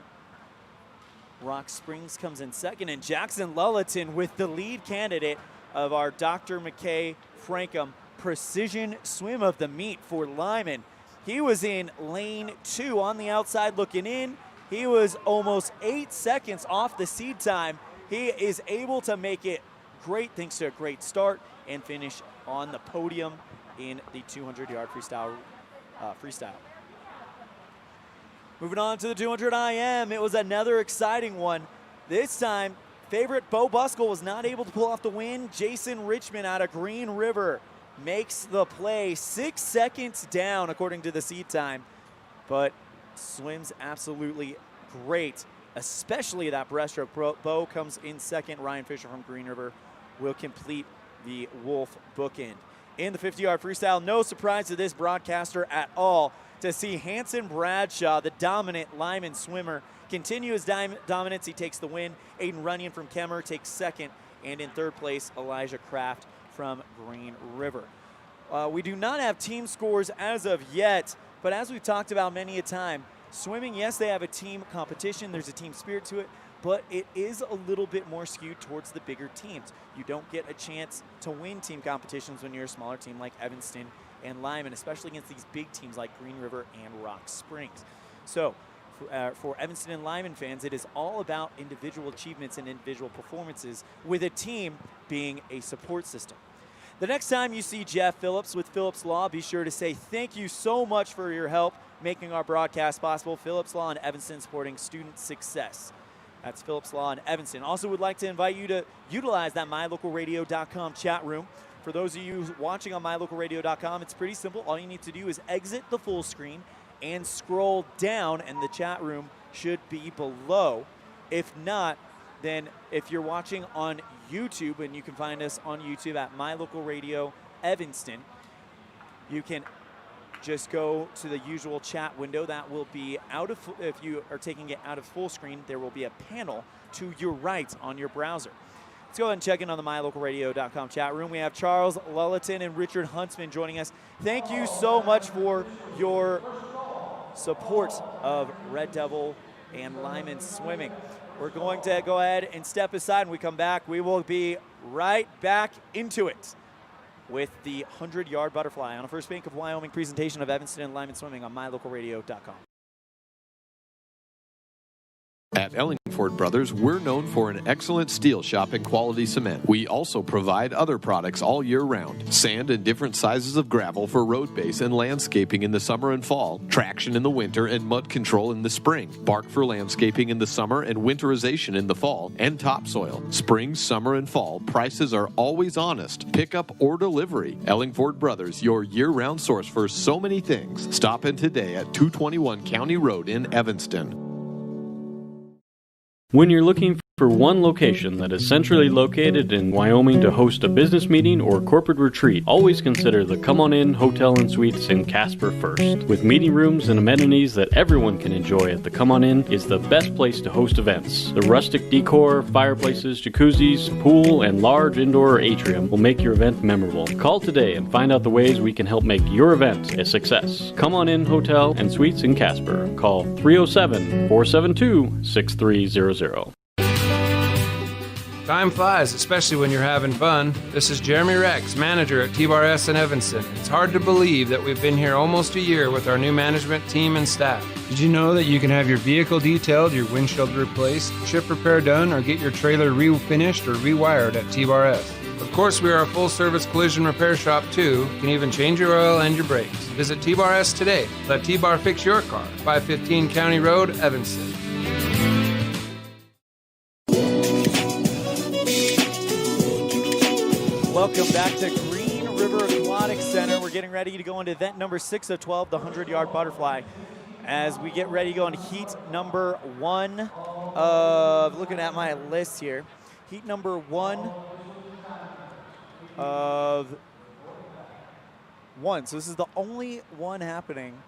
Rock Springs comes in second, and Jackson Lulleton with the lead candidate of our Dr. McKay Frankum precision swim of the meet for Lyman. He was in lane 2 on the outside looking in. He was almost 8 seconds off the seed time. He is able to make it great thanks to a great start and finish on the podium in the 200-yard freestyle. Moving on to the 200 IM, it was another exciting one. This time, favorite Bo Buskell was not able to pull off the win. Jason Richmond out of Green River makes the play 6 seconds down according to the seed time, but swims absolutely great, especially that breaststroke. Bo comes in second. Ryan Fisher from Green River will complete the Wolf bookend. In the 50-yard freestyle, no surprise to this broadcaster at all to see Hanson Bradshaw, the dominant Lyman swimmer, continue his dominance. He takes the win. Aiden Runyon from Kemmer takes second. And in third place, Elijah Kraft from Green River. We do not have team scores as of yet, but as we've talked about many a time, swimming, yes, they have a team competition. There's a team spirit to it, but it is a little bit more skewed towards the bigger teams. You don't get a chance to win team competitions when you're a smaller team like Evanston and Lyman, especially against these big teams like Green River and Rock Springs. So for Evanston and Lyman fans, it is all about individual achievements and individual performances, with a team being a support system. The next time you see Jeff Phillips with Phillips Law, be sure to say thank you so much for your help making our broadcast possible. Phillips Law in Evanston, supporting student success. That's Phillips Law in Evanston. Also would like to invite you to utilize that mylocalradio.com chat room. For those of you watching on mylocalradio.com, it's pretty simple. All you need to do is exit the full screen and scroll down, and the chat room should be below. If not, then if you're watching on YouTube, and you can find us on YouTube at mylocalradio Evanston, you can just go to the usual chat window. That will be out of, if you are taking it out of full screen, there will be a panel to your right on your browser. Let's go ahead and check in on the mylocalradio.com chat room. We have Charles Lulleton and Richard Huntsman joining us. Thank you so much for your support of Red Devil and Lyman swimming. We're going to go ahead and step aside. When we come back, we will be right back into it with the 100-yard butterfly on a First Bank of Wyoming presentation of Evanston and Lyman swimming on mylocalradio.com. At Ellingford Brothers, we're known for an excellent steel shop and quality cement. We also provide other products all year round. Sand and different sizes of gravel for road base and landscaping in the summer and fall. Traction in the winter and mud control in the spring. Bark for landscaping in the summer and winterization in the fall. And topsoil. Spring, summer, and fall, prices are always honest. Pickup or delivery. Ellingford Brothers, your year-round source for so many things. Stop in today at 221 County Road in Evanston. When you're looking for one location that is centrally located in Wyoming to host a business meeting or corporate retreat, always consider the Come On In Hotel and Suites in Casper first. With meeting rooms and amenities that everyone can enjoy at the Come On In is the best place to host events. The rustic decor, fireplaces, jacuzzis, pool, and large indoor atrium will make your event memorable. Call today and find out the ways we can help make your event a success. Come On In Hotel and Suites in Casper. Call 307-472-6300. Time flies, especially when you're having fun. This is Jeremy Rex, manager at T-Bar S in Evanston. It's hard to believe that we've been here almost a year with our new management team and staff. Did you know that you can have your vehicle detailed, your windshield replaced, chip repair done, or get your trailer refinished or rewired at T-Bar S? Of course, we are a full-service collision repair shop, too. You can even change your oil and your brakes. Visit T-Bar S today. Let T-Bar fix your car. 515 County Road, Evanston. Welcome back to Green River Aquatic Center. We're getting ready to go into event number 6 of 12, the 100-yard butterfly. As we get ready to go into heat number 1 of, looking at my list here, heat number 1 of 1. So this is the only one happening.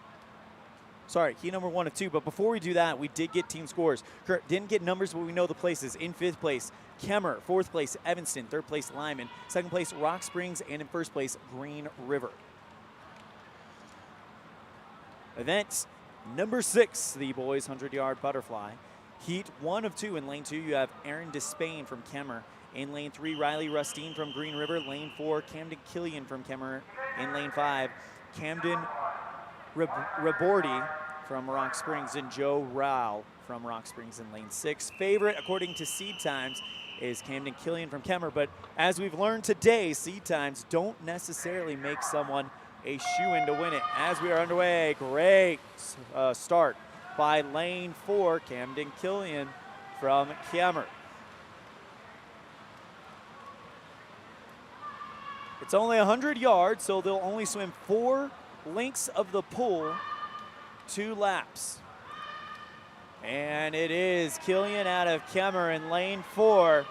Sorry, heat number 1 of 2. But before we do that, we did get team scores. Kurt, didn't get numbers, but we know the places. In 5th place, Kemmer. 4th place, Evanston. 3rd place, Lyman. 2nd place, Rock Springs. And in 1st place, Green River. Event number 6, the boys 100-yard butterfly. Heat 1 of 2. In lane 2, you have Aaron Despain from Kemmer. In lane 3, Riley Rustine from Green River. Lane 4, Camden Killian from Kemmer. In lane 5, Camden Rabordi from Rock Springs and Joe Rao from Rock Springs in lane 6. Favorite, according to seed times, is Camden Killian from Kemmer. But as we've learned today, seed times don't necessarily make someone a shoe-in to win it. As we are underway, great start by lane 4, Camden Killian from Kemmer. It's only 100 yards, so they'll only swim 4 lengths of the pool, 2 laps. And it is Killian out of Kemmer in lane 4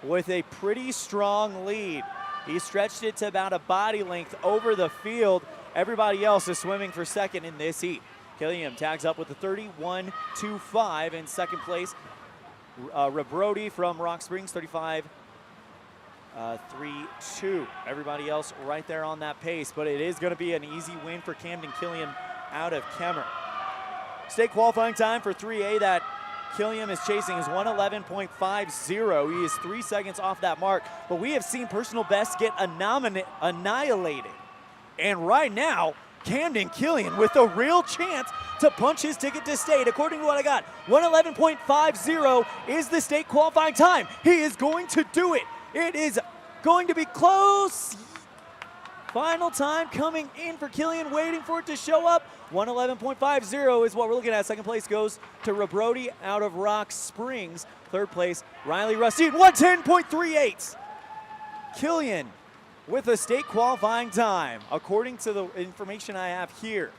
with a pretty strong lead. He stretched it to about a body length over the field. Everybody else is swimming for second in this heat. Killian tags up with a 31.25 in second place. Rabrodi from Rock Springs, 35.32. Everybody else right there on that pace, but it is going to be an easy win for Camden Killian out of Kemmer. State qualifying time for 3A that Killian is chasing is 1:11.50. He is 3 seconds off that mark, but we have seen personal bests get annihilated. And right now, Camden Killian with a real chance to punch his ticket to state. According to what I got, 1:11.50 is the state qualifying time. He is going to do it. It is going to be close. Final time coming in for Killian, waiting for it to show up. 1:11.50 is what we're looking at. Second place goes to Rabrodi out of Rock Springs. Third place, Riley Rustine, 1:10.38. Killian with a state qualifying time, according to the information I have here.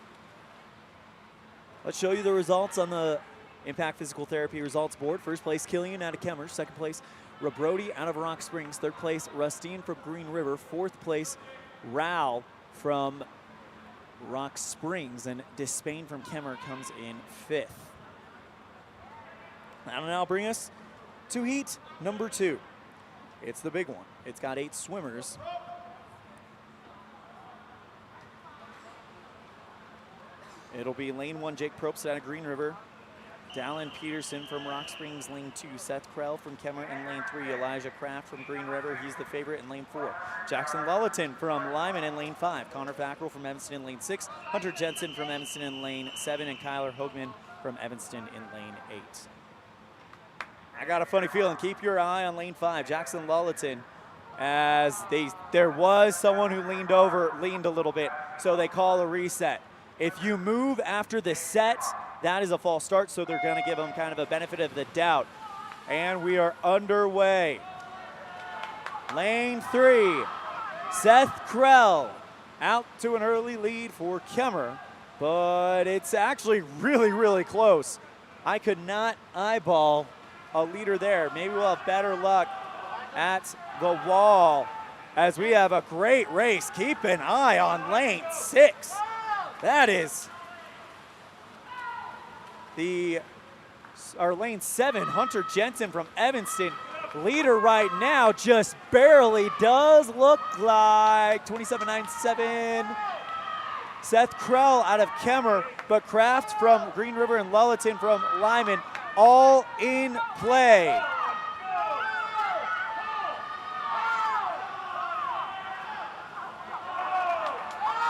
Let's show you the results on the Impact Physical Therapy results board. First place, Killian out of Kemmer. Second place, Rabrodi out of Rock Springs. Third place, Rustine from Green River. Fourth place, Rao from Rock Springs, and Despain from Kemmer comes in 5th. That'll now bring us to heat number 2. It's the big one. It's got 8 swimmers. It'll be lane 1, Jake Probst out of Green River. Dallin Peterson from Rock Springs, lane 2. Seth Krell from Kemmer in lane 3. Elijah Kraft from Green River, he's the favorite in lane 4. Jackson Lullaton from Lyman in lane 5. Connor Fackrell from Evanston in lane 6. Hunter Jensen from Evanston in lane 7. And Kyler Hoagman from Evanston in lane 8. I got a funny feeling. Keep your eye on lane 5, Jackson Lulleton, as there was someone who leaned a little bit, so they call a reset. If you move after the set, that is a false start, so they're going to give them kind of a benefit of the doubt. And we are underway. Lane 3, Seth Krell out to an early lead for Kemmer, but it's actually really, really close. I could not eyeball a leader there. Maybe we'll have better luck at the wall as we have a great race. Keep an eye on lane 6. That is our lane 7, Hunter Jensen from Evanston. Leader right now just barely does look like 27.97. Seth Krell out of Kemmer, but Kraft from Green River and Lulleton from Lyman all in play.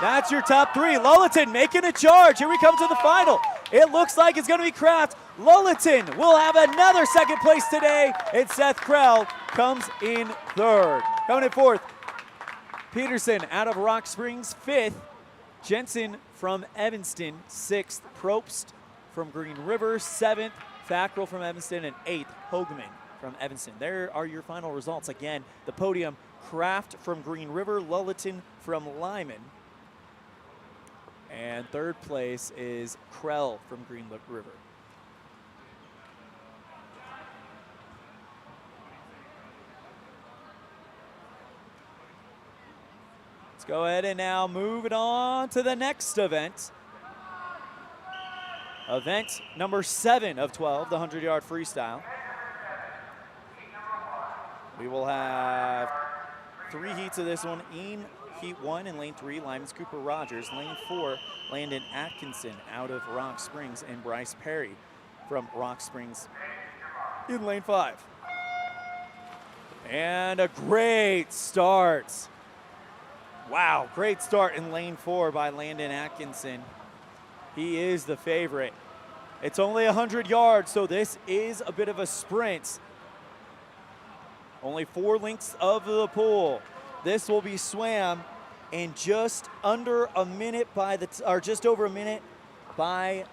That's your top 3. Lulleton making a charge. Here we come to the final. It looks like it's going to be Kraft. Lulleton will have another second place today, and Seth Krell comes in 3rd. Coming in 4th, Peterson out of Rock Springs, 5th. Jensen from Evanston, 6th. Probst from Green River, 7th. Fackrell from Evanston, and 8th. Hogeman from Evanston. There are your final results. Again, the podium, Kraft from Green River, Lulleton from Lyman. And 3rd place is Krell from Green River. Let's go ahead and now move it on to the next event. Event number 7 of 12, the 100-yard freestyle. We will have 3 heats of this one. In Heat 1 in lane 3, Lyman's Cooper Rogers. Lane 4, Landon Atkinson out of Rock Springs, and Bryce Perry from Rock Springs in lane 5. And a great start. Wow, great start in lane 4 by Landon Atkinson. He is the favorite. It's only 100 yards, so this is a bit of a sprint. Only 4 lengths of the pool. This will be swam in just under a minute just over a minute by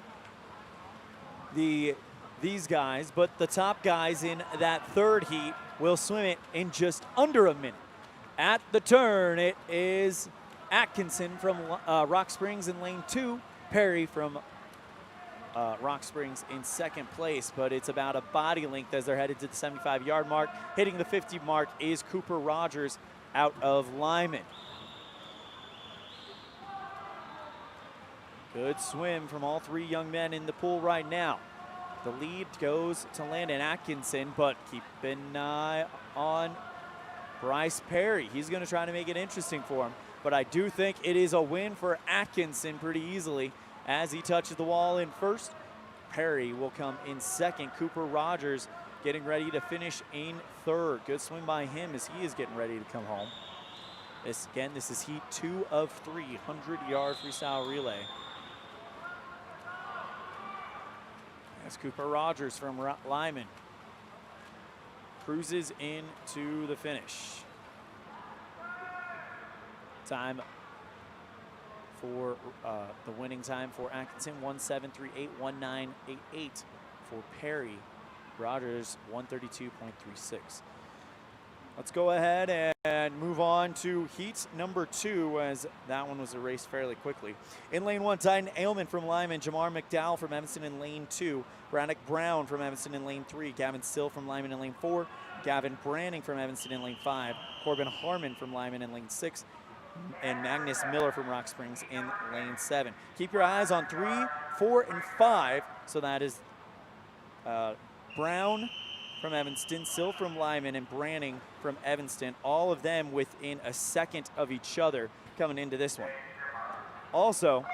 these guys, but the top guys in that 3rd heat will swim it in just under a minute. At the turn, it is Atkinson from Rock Springs in lane 2, Perry from Rock Springs in 2nd place, but it's about a body length as they're headed to the 75-yard mark. Hitting the 50 mark is Cooper Rogers out of Lyman. Good swim from all 3 young men in the pool right now. The lead goes to Landon Atkinson, but keep an eye on Bryce Perry. He's going to try to make it interesting for him, but I do think it is a win for Atkinson pretty easily as he touches the wall in 1st. Perry will come in 2nd. Cooper Rogers getting ready to finish in 3rd. Good swim by him as he is getting ready to come home. This is heat 2 of 3, 100-yard freestyle relay. That's Cooper Rogers from Lyman. Cruises into the finish. Time for the winning time for Atkinson, 1:7:38, 1:9:88 for Perry. Rogers, 1:32.36. Let's go ahead and move on to heat number 2, as that one was erased fairly quickly. In lane 1, Titan Ailman from Lyman, Jamar McDowell from Evanston in lane 2, Braddock Brown from Evanston in lane 3, Gavin Still from Lyman in lane 4, Gavin Branning from Evanston in lane 5, Corbin Harmon from Lyman in lane 6, and Magnus Miller from Rock Springs in lane 7. Keep your eyes on 3, 4, and 5. So that is Brown from Evanston, Sill from Lyman, and Branning from Evanston. All of them within a second of each other coming into this one. Also,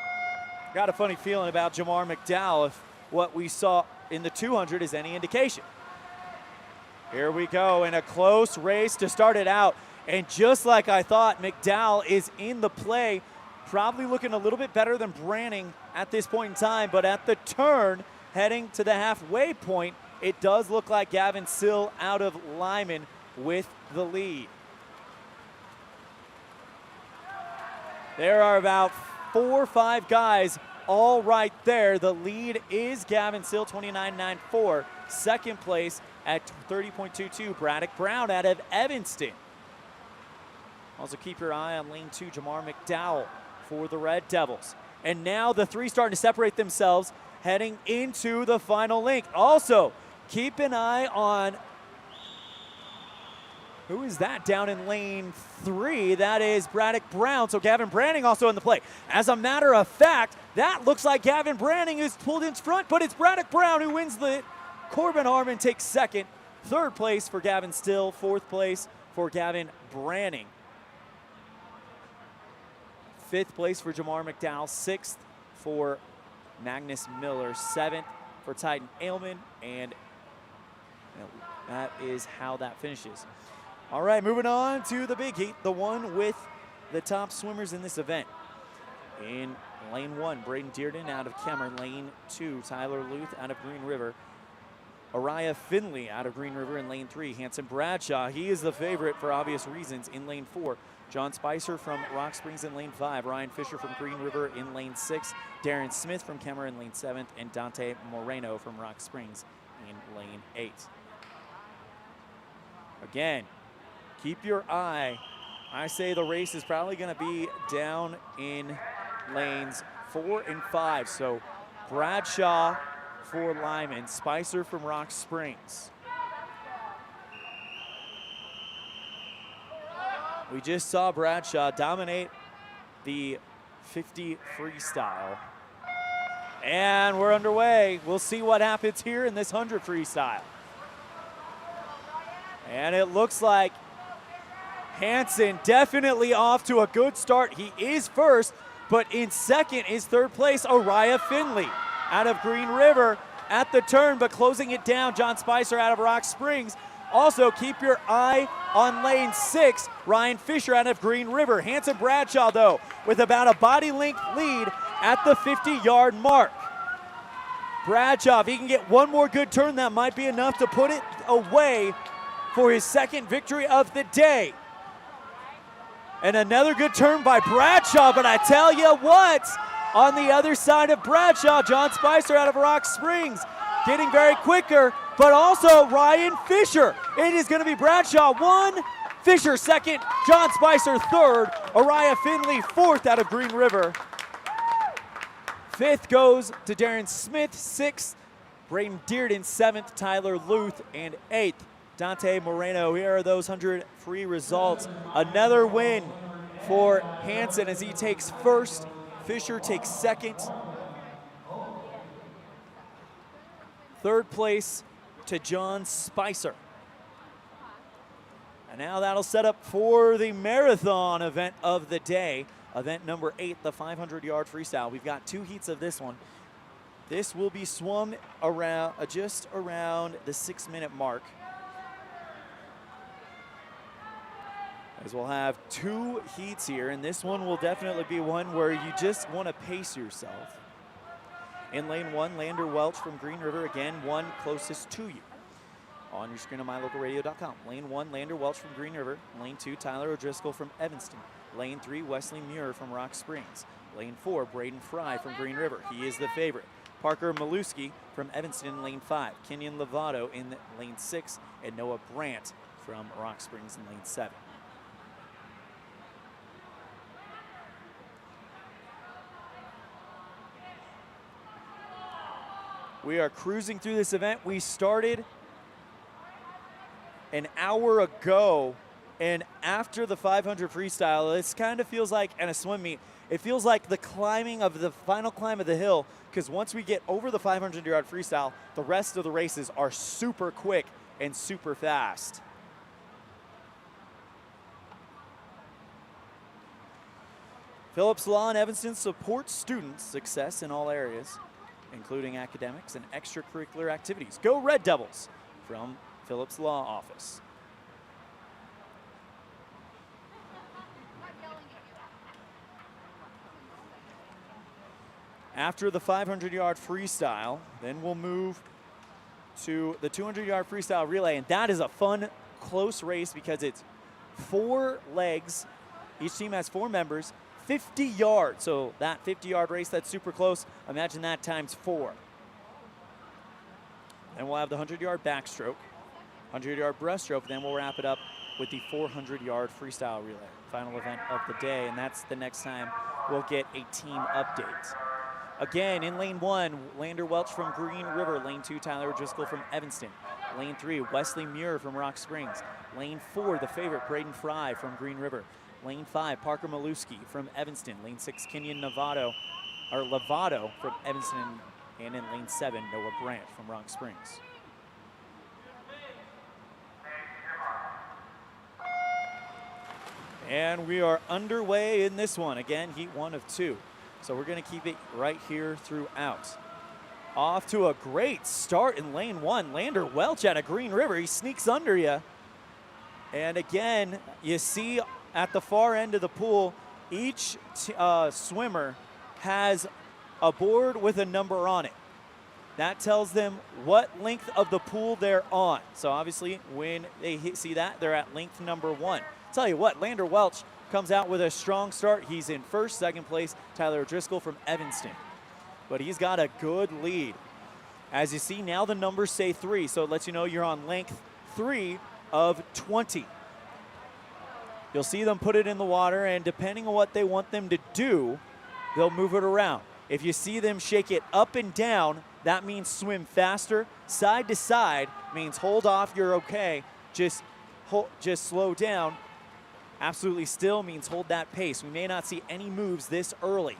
got a funny feeling about Jamar McDowell if what we saw in the 200 is any indication. Here we go in a close race to start it out. And just like I thought, McDowell is in the play, probably looking a little bit better than Branning at this point in time, but at the turn, heading to the halfway point, it does look like Gavin Sill out of Lyman with the lead. There are about 4 or 5 guys all right there. The lead is Gavin Sill, 29.94. Second place at 30.22, Braddock Brown out of Evanston. Also keep your eye on lane 2, Jamar McDowell for the Red Devils. And now the 3 starting to separate themselves heading into the final link. Also, keep an eye on, who is that down in lane 3? That is Braddock Brown. So Gavin Branning also in the play. As a matter of fact, that looks like Gavin Branning is pulled in front, but it's Braddock Brown who wins the. Corbin Harmon takes second. Third place for Gavin Still. Fourth place for Gavin Branning. Fifth place for Jamar McDowell. Sixth for Magnus Miller. Seventh for Titan Ailman. And that is how that finishes. All right, moving on to the big heat, the one with the top swimmers in this event. In lane 1, Braden Dearden out of Kemmer. Lane 2, Tyler Luth out of Green River. Araya Finley out of Green River in lane 3. Hanson Bradshaw, he is the favorite for obvious reasons in lane 4. John Spicer from Rock Springs in lane 5. Ryan Fisher from Green River in lane 6. Darren Smith from Kemmer in lane 7. And Dante Moreno from Rock Springs in lane 8. Again, keep your eye. I say the race is probably going to be down in lanes 4 and 5. So Bradshaw for Lyman, Spicer from Rock Springs. We just saw Bradshaw dominate the 50 freestyle. And we're underway. We'll see what happens here in this 100 freestyle. And it looks like Hanson definitely off to a good start. He is first, but in second is third place, Araya Finley out of Green River at the turn, but closing it down, John Spicer out of Rock Springs. Also, keep your eye on lane 6, Ryan Fisher out of Green River. Hanson Bradshaw, though, with about a body length lead at the 50-yard mark. Bradshaw, if he can get one more good turn, that might be enough to put it away for his second victory of the day. And another good turn by Bradshaw, but I tell you what, on the other side of Bradshaw, John Spicer out of Rock Springs, getting very quicker, but also Ryan Fisher. It is going to be Bradshaw 1, Fisher 2nd, John Spicer 3rd, Araya Finley 4th out of Green River. 5th goes to Darren Smith, 6th, Braden Dearden 7th, Tyler Luth, and 8th, Dante Moreno. Here are those 100 free results. Another win for Hanson as he takes first. Fisher takes second. Third place to John Spicer. And now that'll set up for the marathon event of the day. Event number 8, the 500-yard freestyle. We've got 2 heats of this one. This will be swum around just around the 6-minute mark. As we'll have 2 heats here, and this one will definitely be one where you just want to pace yourself. In lane 1, Lander Welch from Green River, again, one closest to you. On your screen on mylocalradio.com. Lane 1, Lander Welch from Green River. Lane 2, Tyler O'Driscoll from Evanston. Lane 3, Wesley Muir from Rock Springs. Lane 4, Braden Fry from Green River. He is the favorite. Parker Maluski from Evanston in lane 5. Kenyon Lovato in lane 6. And Noah Brandt from Rock Springs in lane 7. We are cruising through this event. We started an hour ago, and after the 500 freestyle, this kind of feels like, and a swim meet, it feels like the climbing of the final climb of the hill, because once we get over the 500-yard freestyle, the rest of the races are super quick and super fast. Phillips Law in Evanston supports students' success in all areas, including academics and extracurricular activities. Go Red Devils from Phillips Law Office. After the 500-yard freestyle, then we'll move to the 200-yard freestyle relay, and that is a fun, close race because it's 4 legs. Each team has 4 members, 50 yards. So that 50-yard race, that's super close. Imagine that times 4. Then we'll have the 100-yard backstroke, 100-yard breaststroke, then we'll wrap it up with the 400-yard freestyle relay, final event of the day, and that's the next time we'll get a team update. Again, in lane 1, Lander Welch from Green River. Lane 2, Tyler Driscoll from Evanston. Lane 3, Wesley Muir from Rock Springs. Lane 4, the favorite, Braden Fry from Green River. Lane 5, Parker Maluski from Evanston. Lane 6, Kenyon Lovato from Evanston. And in lane 7, Noah Brandt from Rock Springs. And we are underway in this one. Again, heat 1 of 2. So we're going to keep it right here throughout. Off to a great start in lane 1. Lander Welch out of Green River. He sneaks under you. And again, you see at the far end of the pool, each swimmer has a board with a number on it. That tells them what length of the pool they're on. So obviously, when they see that, they're at length number 1. Tell you what, Lander Welch comes out with a strong start. He's in first, second place, Tyler Driscoll from Evanston. But he's got a good lead. As you see, now the numbers say 3, so it lets you know you're on length 3 of 20. You'll see them put it in the water, and depending on what they want them to do, they'll move it around. If you see them shake it up and down, that means swim faster. Side to side means hold off, you're okay. Just slow down. Absolutely still means hold that pace. We may not see any moves this early.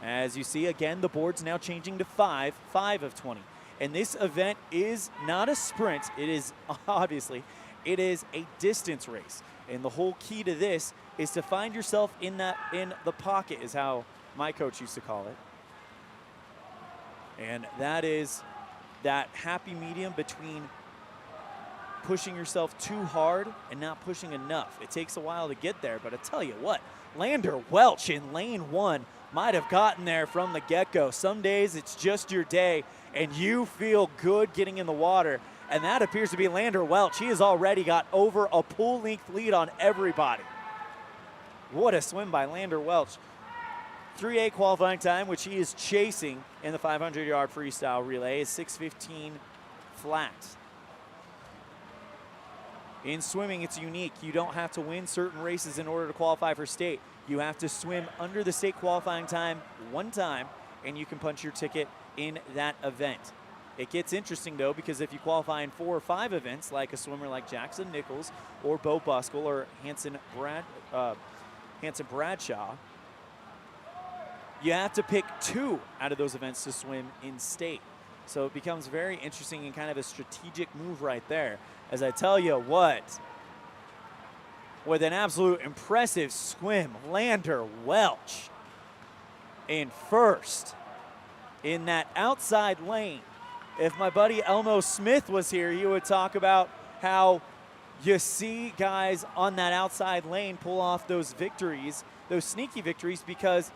As you see, again, the board's now changing to 5 of 20. And this event is not a sprint. It is, obviously, it is a distance race. And the whole key to this is to find yourself in the pocket, is how my coach used to call it. And that is that happy medium between pushing yourself too hard and not pushing enough. It takes a while to get there, but I tell you what, Lander Welch in lane 1 might have gotten there from the get-go. Some days it's just your day and you feel good getting in the water, and that appears to be Lander Welch. He has already got over a pool length lead on everybody. What a swim by Lander Welch. 3:08 qualifying time, which he is chasing in the 500-yard freestyle relay, is 6:15 flat. In swimming, it's unique. You don't have to win certain races in order to qualify for state. You have to swim under the state qualifying time 1 time, and you can punch your ticket in that event. It gets interesting, though, because if you qualify in 4 or 5 events, like a swimmer like Jackson Nichols or Bo Buskell or Hanson Bradshaw, you have to pick 2 out of those events to swim in state. So it becomes very interesting and kind of a strategic move right there. As I tell you what, with an absolute impressive swim, Lander Welch in first in that outside lane. If my buddy Elmo Smith was here, he would talk about how you see guys on that outside lane pull off those victories, those sneaky victories, because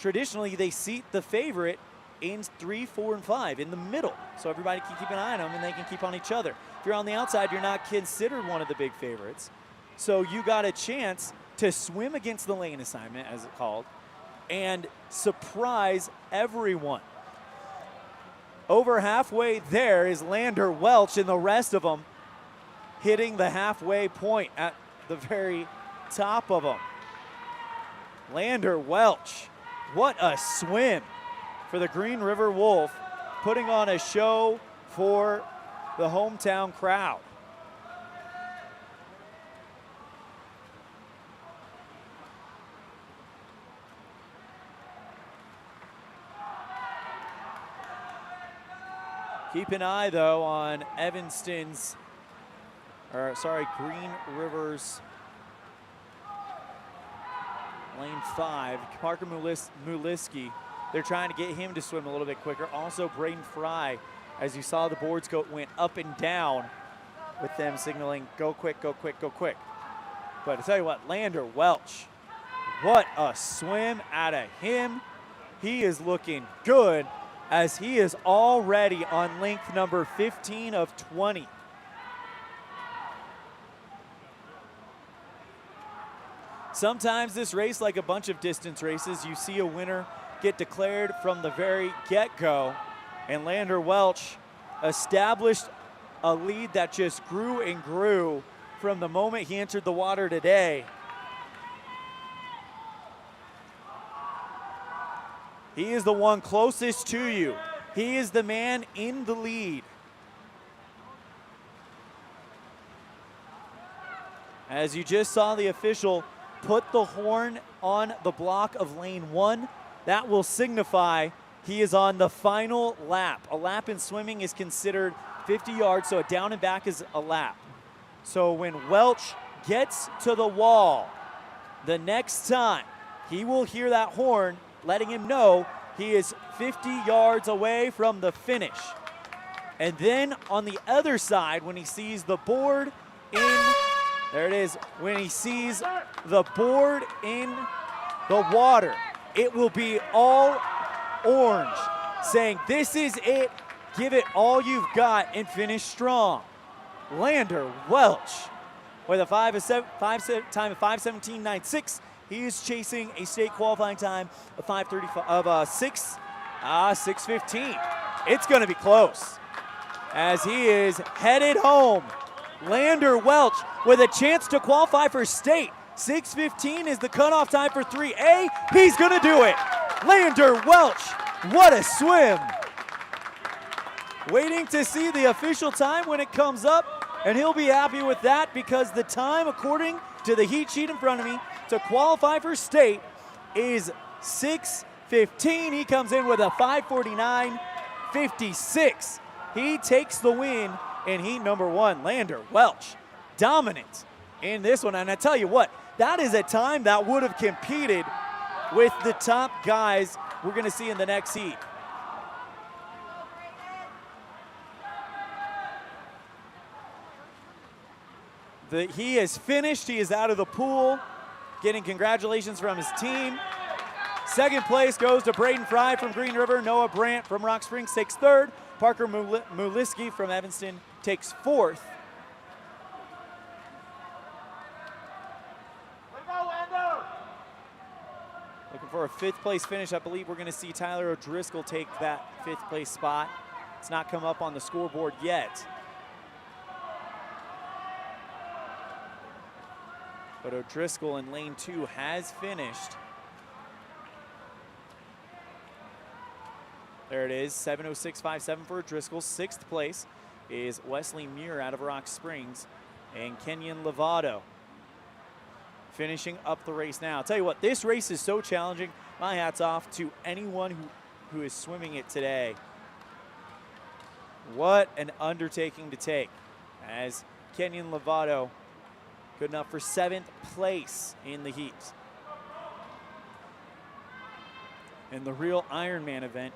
traditionally they seat the favorite in 3, 4, and 5 in the middle. So everybody can keep an eye on them and they can keep on each other. If you're on the outside, you're not considered one of the big favorites. So you got a chance to swim against the lane assignment, as it's called, and surprise everyone. Over halfway there is Lander Welch, and the rest of them hitting the halfway point at the very top of them. Lander Welch, what a swim for the Green River Wolf, putting on a show for the hometown crowd. Keep an eye, though, on Green River's lane 5. Parker Muliski, they're trying to get him to swim a little bit quicker. Also, Braden Fry, as you saw the boards went up and down with them signaling, go quick, go quick, go quick. But I tell you what, Lander Welch, what a swim out of him. He is looking good. as he is already on length number 15 of 20. Sometimes this race, like a bunch of distance races, you see a winner get declared from the very get-go, and Lander Welch established a lead that just grew and grew from the moment he entered the water today. He is the one closest to you. He is the man in the lead. As you just saw the official put the horn on the block of lane 1, that will signify he is on the final lap. A lap in swimming is considered 50 yards, so a down and back is a lap. So when Welch gets to the wall, the next time he will hear that horn letting him know he is 50 yards away from the finish. And then on the other side, when he sees the board there it is, when he sees the board in the water, it will be all orange, saying this is it, give it all you've got and finish strong. Lander Welch with a time of 5:17.96. He is chasing a state qualifying time of 6:15. It's going to be close as he is headed home. Lander Welch with a chance to qualify for state. 6:15 is the cutoff time for 3A. He's going to do it. Lander Welch, what a swim. Waiting to see the official time when it comes up, and he'll be happy with that because the time, according to the heat sheet in front of me, to qualify for state is 6:15. He comes in with a 5:49.56. He takes the win in heat number 1. Lander Welch, dominant in this one. And I tell you what, that is a time that would have competed with the top guys we're going to see in the next heat. He is finished. He is out of the pool, getting congratulations from his team. Second place goes to Braden Fry from Green River. Noah Brandt from Rock Springs takes third. Parker Muliski from Evanston takes fourth. Looking for a fifth place finish. I believe we're going to see Tyler O'Driscoll take that fifth place spot. It's not come up on the scoreboard yet. But O'Driscoll in lane 2 has finished. There it is, 7:06.57 for O'Driscoll. Sixth place is Wesley Muir out of Rock Springs, and Kenyon Lovato finishing up the race now. I'll tell you what, this race is so challenging. My hat's off to anyone who is swimming it today. What an undertaking to take, as Kenyon Lovato good enough for 7th place in the heat. In the real Ironman event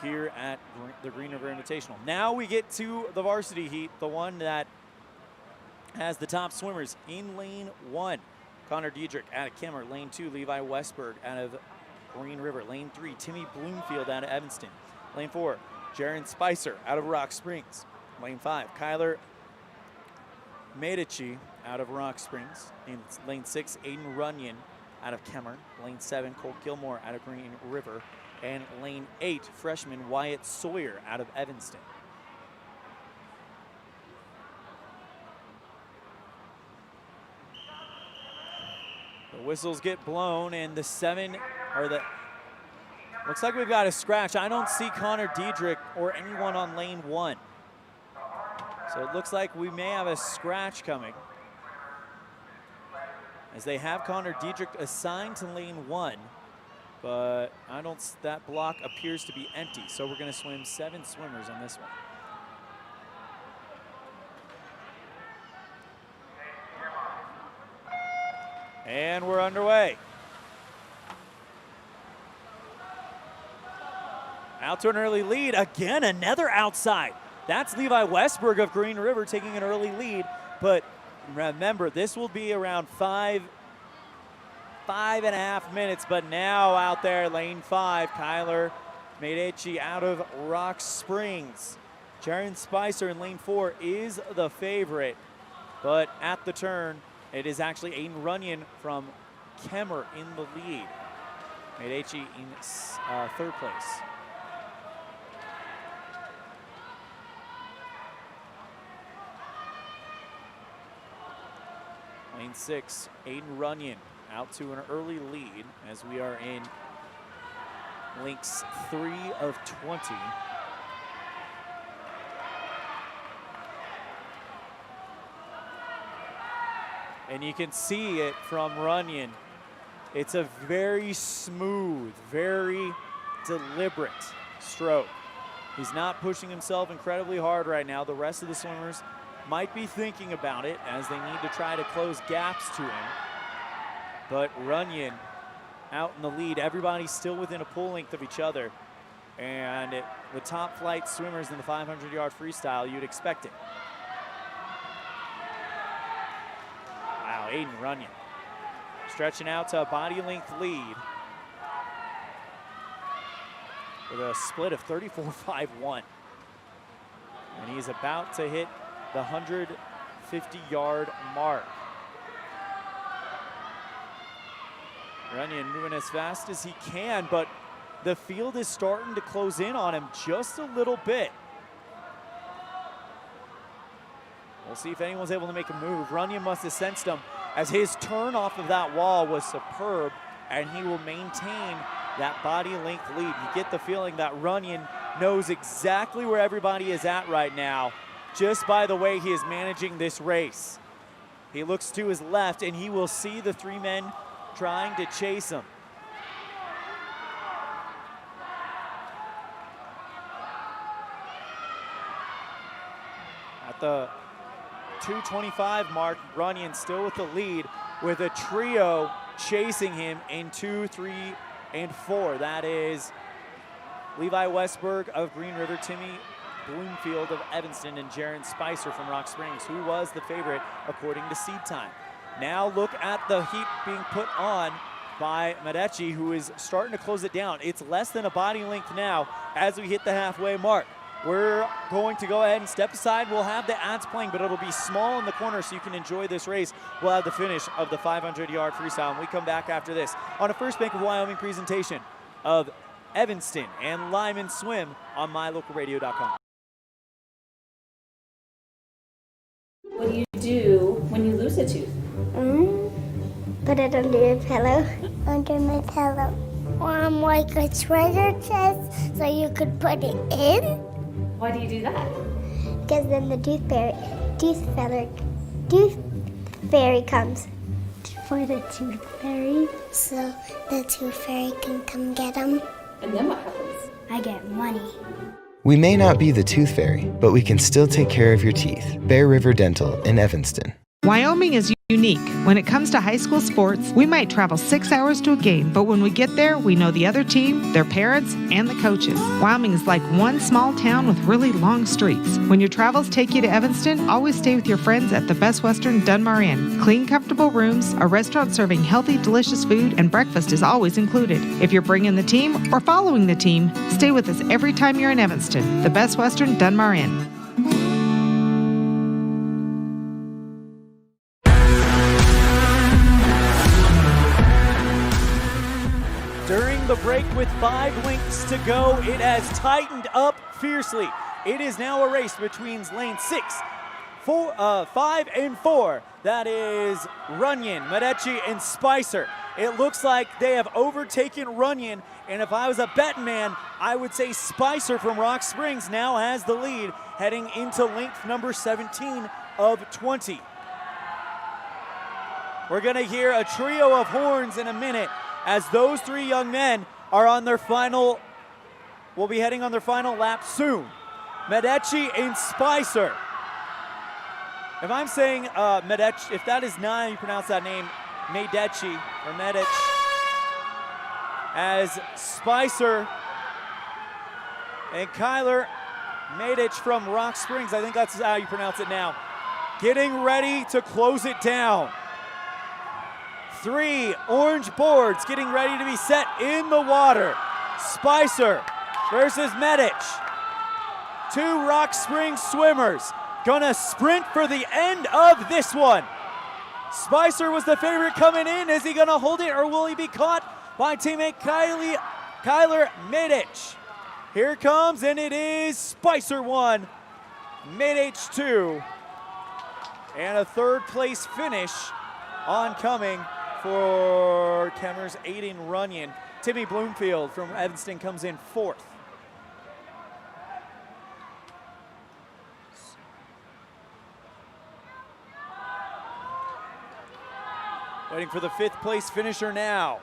here at the Green River Invitational. Now we get to the varsity heat, the one that has the top swimmers in lane 1. Connor Diedrich out of Kemmer. Lane 2, Levi Westberg out of Green River. Lane 3, Timmy Bloomfield out of Evanston. Lane 4, Jaron Spicer out of Rock Springs. Lane 5, Kyler Medici out of Rock Springs. In lane 6, Aiden Runyon out of Kemmer. Lane 7, Cole Gilmore out of Green River. And lane 8, freshman Wyatt Sawyer out of Evanston. The whistles get blown, and the 7, or the, looks like we've got a scratch. I don't see Connor Diedrich or anyone on lane 1. So it looks like we may have a scratch coming, as they have Connor Diedrich assigned to lane 1, but that block appears to be empty. So we're going to swim 7 swimmers on this one. And we're underway. Out to an early lead. Again, another outside. That's Levi Westberg of Green River taking an early lead. But remember, this will be around 5.5 minutes. But now out there, lane 5, Kyler Medici out of Rock Springs. Jaron Spicer in lane 4 is the favorite, but at the turn, it is actually Aiden Runyon from Kemmer in the lead. Medici in third place. Lane 6, Aiden Runyon out to an early lead as we are in links 3 of 20. And you can see it from Runyon. It's a very smooth, very deliberate stroke. He's not pushing himself incredibly hard right now. The rest of the swimmers might be thinking about it as they need to try to close gaps to him. But Runyon out in the lead. Everybody's still within a pool length of each other. And the top flight swimmers in the 500-yard freestyle, you'd expect it. Wow, Aiden Runyon stretching out to a body length lead with a split of 34.51. And he's about to hit the 150-yard mark. Runyon moving as fast as he can, but the field is starting to close in on him just a little bit. We'll see if anyone's able to make a move. Runyon must have sensed him as his turn off of that wall was superb, and he will maintain that body length lead. You get the feeling that Runyon knows exactly where everybody is at right now just by the way he is managing this race. He looks to his left and he will see the 3 men trying to chase him. At the 2:25 mark, Runyon still with the lead with a trio chasing him in 2, 3, and 4. That is Levi Westberg of Green River, Timmy Bloomfield of Evanston, and Jaron Spicer from Rock Springs, who was the favorite according to seed time. Now look at the heat being put on by Medici, who is starting to close it down. It's less than a body length now as we hit the halfway mark. We're going to go ahead and step aside. We'll have the ads playing, but it'll be small in the corner so you can enjoy this race. We'll have the finish of the 500-yard freestyle, and we come back after this on a First Bank of Wyoming presentation of Evanston and Lyman Swim on mylocalradio.com. What do you do when you lose a tooth? Put it under your pillow. Under my pillow. Like a treasure chest so you could put it in. Why do you do that? Because then the tooth fairy comes. For the tooth fairy. So the tooth fairy can come get them. And then what happens? I get money. We may not be the tooth fairy, but we can still take care of your teeth. Bear River Dental in Evanston. Wyoming is unique. When it comes to high school sports, we might travel 6 hours to a game, but when we get there, we know the other team, their parents, and the coaches. Wyoming is like one small town with really long streets. When your travels take you to Evanston, always stay with your friends at the Best Western Dunmar Inn. Clean, comfortable rooms, a restaurant serving healthy, delicious food, and breakfast is always included. If you're bringing the team or following the team, stay with us every time you're in Evanston. The Best Western Dunmar Inn. During the break with 5 lengths to go, it has tightened up fiercely. It is now a race between lane 6, 5, and 4. That is Runyon, Medici, and Spicer. It looks like they have overtaken Runyon, and if I was a betting man, I would say Spicer from Rock Springs now has the lead heading into length number 17 of 20. We're gonna hear a trio of horns in a minute as those 3 young men are on their final, will be heading on their final lap soon. Medici and Spicer. If I'm saying Medici, if that is not how you pronounce that name, Medici or Medici, as Spicer and Kyler Medici from Rock Springs, I think that's how you pronounce it now, getting ready to close it down. 3 orange boards getting ready to be set in the water. Spicer versus Medic. Two Rock Springs swimmers gonna sprint for the end of this one. Spicer was the favorite coming in. Is he gonna hold it or will he be caught by teammate Kyler Medic? Here it comes, and it is Spicer 1, Medic 2, and a third place finish oncoming for Kemmer's Aiden Runyon. Timmy Bloomfield from Evanston comes in fourth. Waiting for the fifth place finisher now.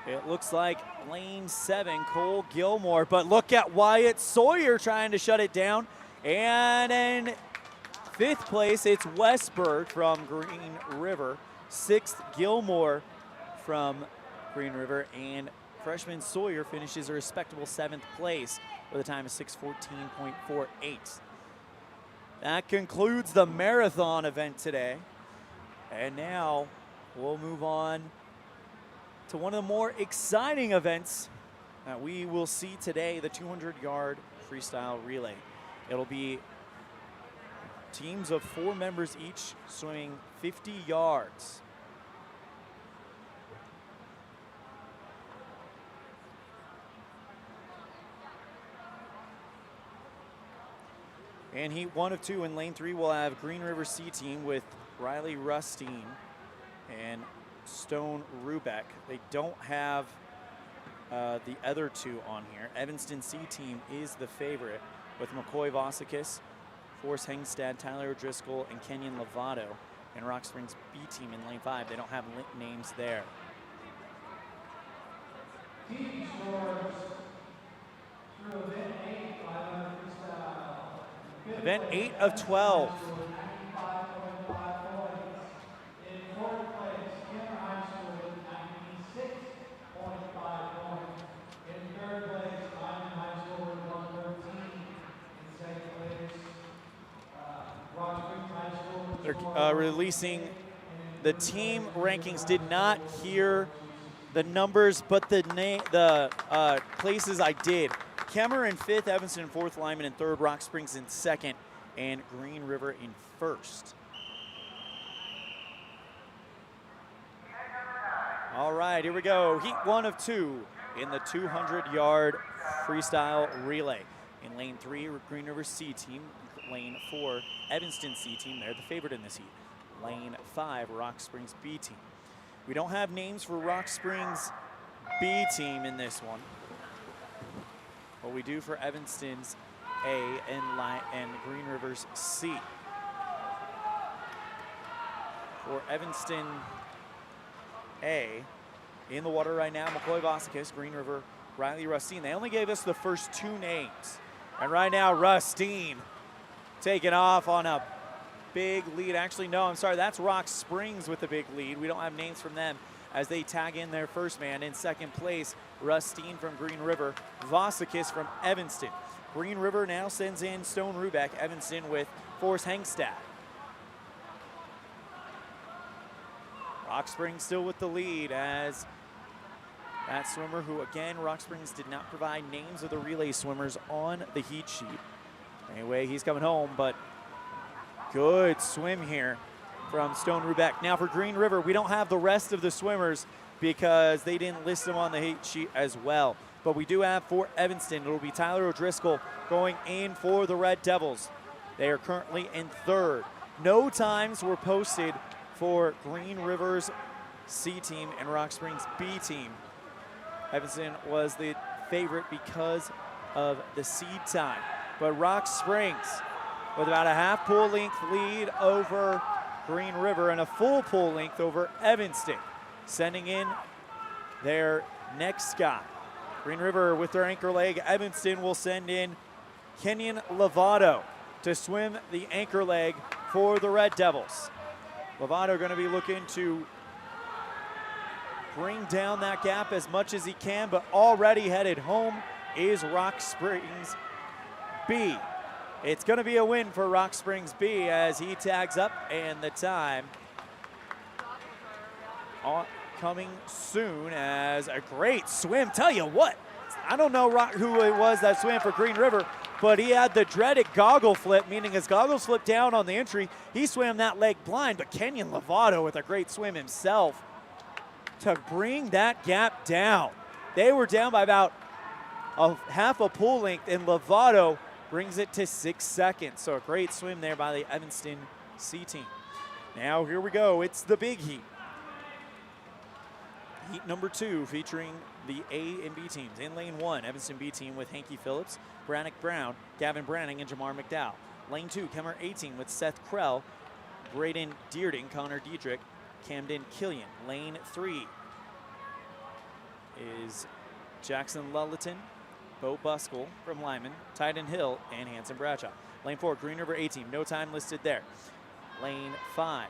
It looks like lane 7, Cole Gilmore, but look at Wyatt Sawyer trying to shut it down. And in fifth place, it's Westberg from Green River. Sixth, Gilmore from Green River. And freshman Sawyer finishes a respectable 7th place with a time of 6:14.48. That concludes the marathon event today. And now we'll move on to one of the more exciting events that we will see today, the 200-yard freestyle relay. It'll be teams of 4 members each swimming 50 yards. And heat 1 of 2 in lane 3 will have Green River C team with Riley Rustine and Stone Rubeck. They don't have the other 2 on here. Evanston C team is the favorite with McCoy Vosikis, Forrest Hengstad, Tyler O'Driscoll, and Kenyon Lovato. And Rock Springs B team in lane 5. They don't have names there. Team scores through event 8, 500 freestyle. Event 8 of 12. They're releasing the team rankings. Did not hear the numbers, but the places I did. Kemmer in 5th, Evanston in 4th, Lyman in 3rd, Rock Springs in 2nd, and Green River in 1st. All right, here we go. Heat 1 of 2 in the 200-yard freestyle relay. In lane 3, Green River C team. Lane 4, Evanston C team. They're the favorite in this heat. Lane 5, Rock Springs B team. We don't have names for Rock Springs B team in this one, but we do for Evanston's A and Green River's C. For Evanston A, in the water right now, McCoy Vosikis, Green River, Riley Rustine. They only gave us the first 2 names. And right now, Rustine taking off on a big lead. Actually, no, I'm sorry, that's Rock Springs with the big lead. We don't have names from them as they tag in their first man. In 2nd place, Rustine from Green River, Vosikis from Evanston. Green River now sends in Stone Rubeck, Evanston with Forrest Hengstad. Rock Springs still with the lead as that swimmer who, again, Rock Springs did not provide names of the relay swimmers on the heat sheet. Anyway, he's coming home, but good swim here from Stone Rubeck. Now for Green River, we don't have the rest of the swimmers because they didn't list them on the heat sheet as well. But we do have for Evanston, it'll be Tyler O'Driscoll going in for the Red Devils. They are currently in 3rd. No times were posted for Green River's C team and Rock Springs B team. Evanston was the favorite because of the seed time. But Rock Springs with about a half pool length lead over Green River and a full pool length over Evanston, sending in their next guy. Green River with their anchor leg. Evanston will send in Kenyon Lovato to swim the anchor leg for the Red Devils. Lovato going to be looking to bring down that gap as much as he can, but already headed home is Rock Springs B. It's going to be a win for Rock Springs B as he tags up, and the time coming soon as a great swim. Tell you what, I don't know who it was that swam for Green River, but he had the dreaded goggle flip, meaning his goggles flipped down on the entry. He swam that leg blind, but Kenyon Lovato with a great swim himself to bring that gap down. They were down by about half a pool length, and Lovato brings it to 6 seconds. So a great swim there by the Evanston C team. Now here we go, it's the big heat. Heat number 2 featuring the A and B teams. In lane 1, Evanston B team with Hanky Phillips, Brannick Brown, Gavin Branning, and Jamar McDowell. Lane 2, Kemmer A team with Seth Krell, Braden Dearden, Connor Diedrich, Camden Killian. Lane 3 is Jackson Lulleton, Bo Buskell from Lyman, Tyden Hill, and Hanson Bradshaw. Lane 4, Green River A team, no time listed there. Lane 5,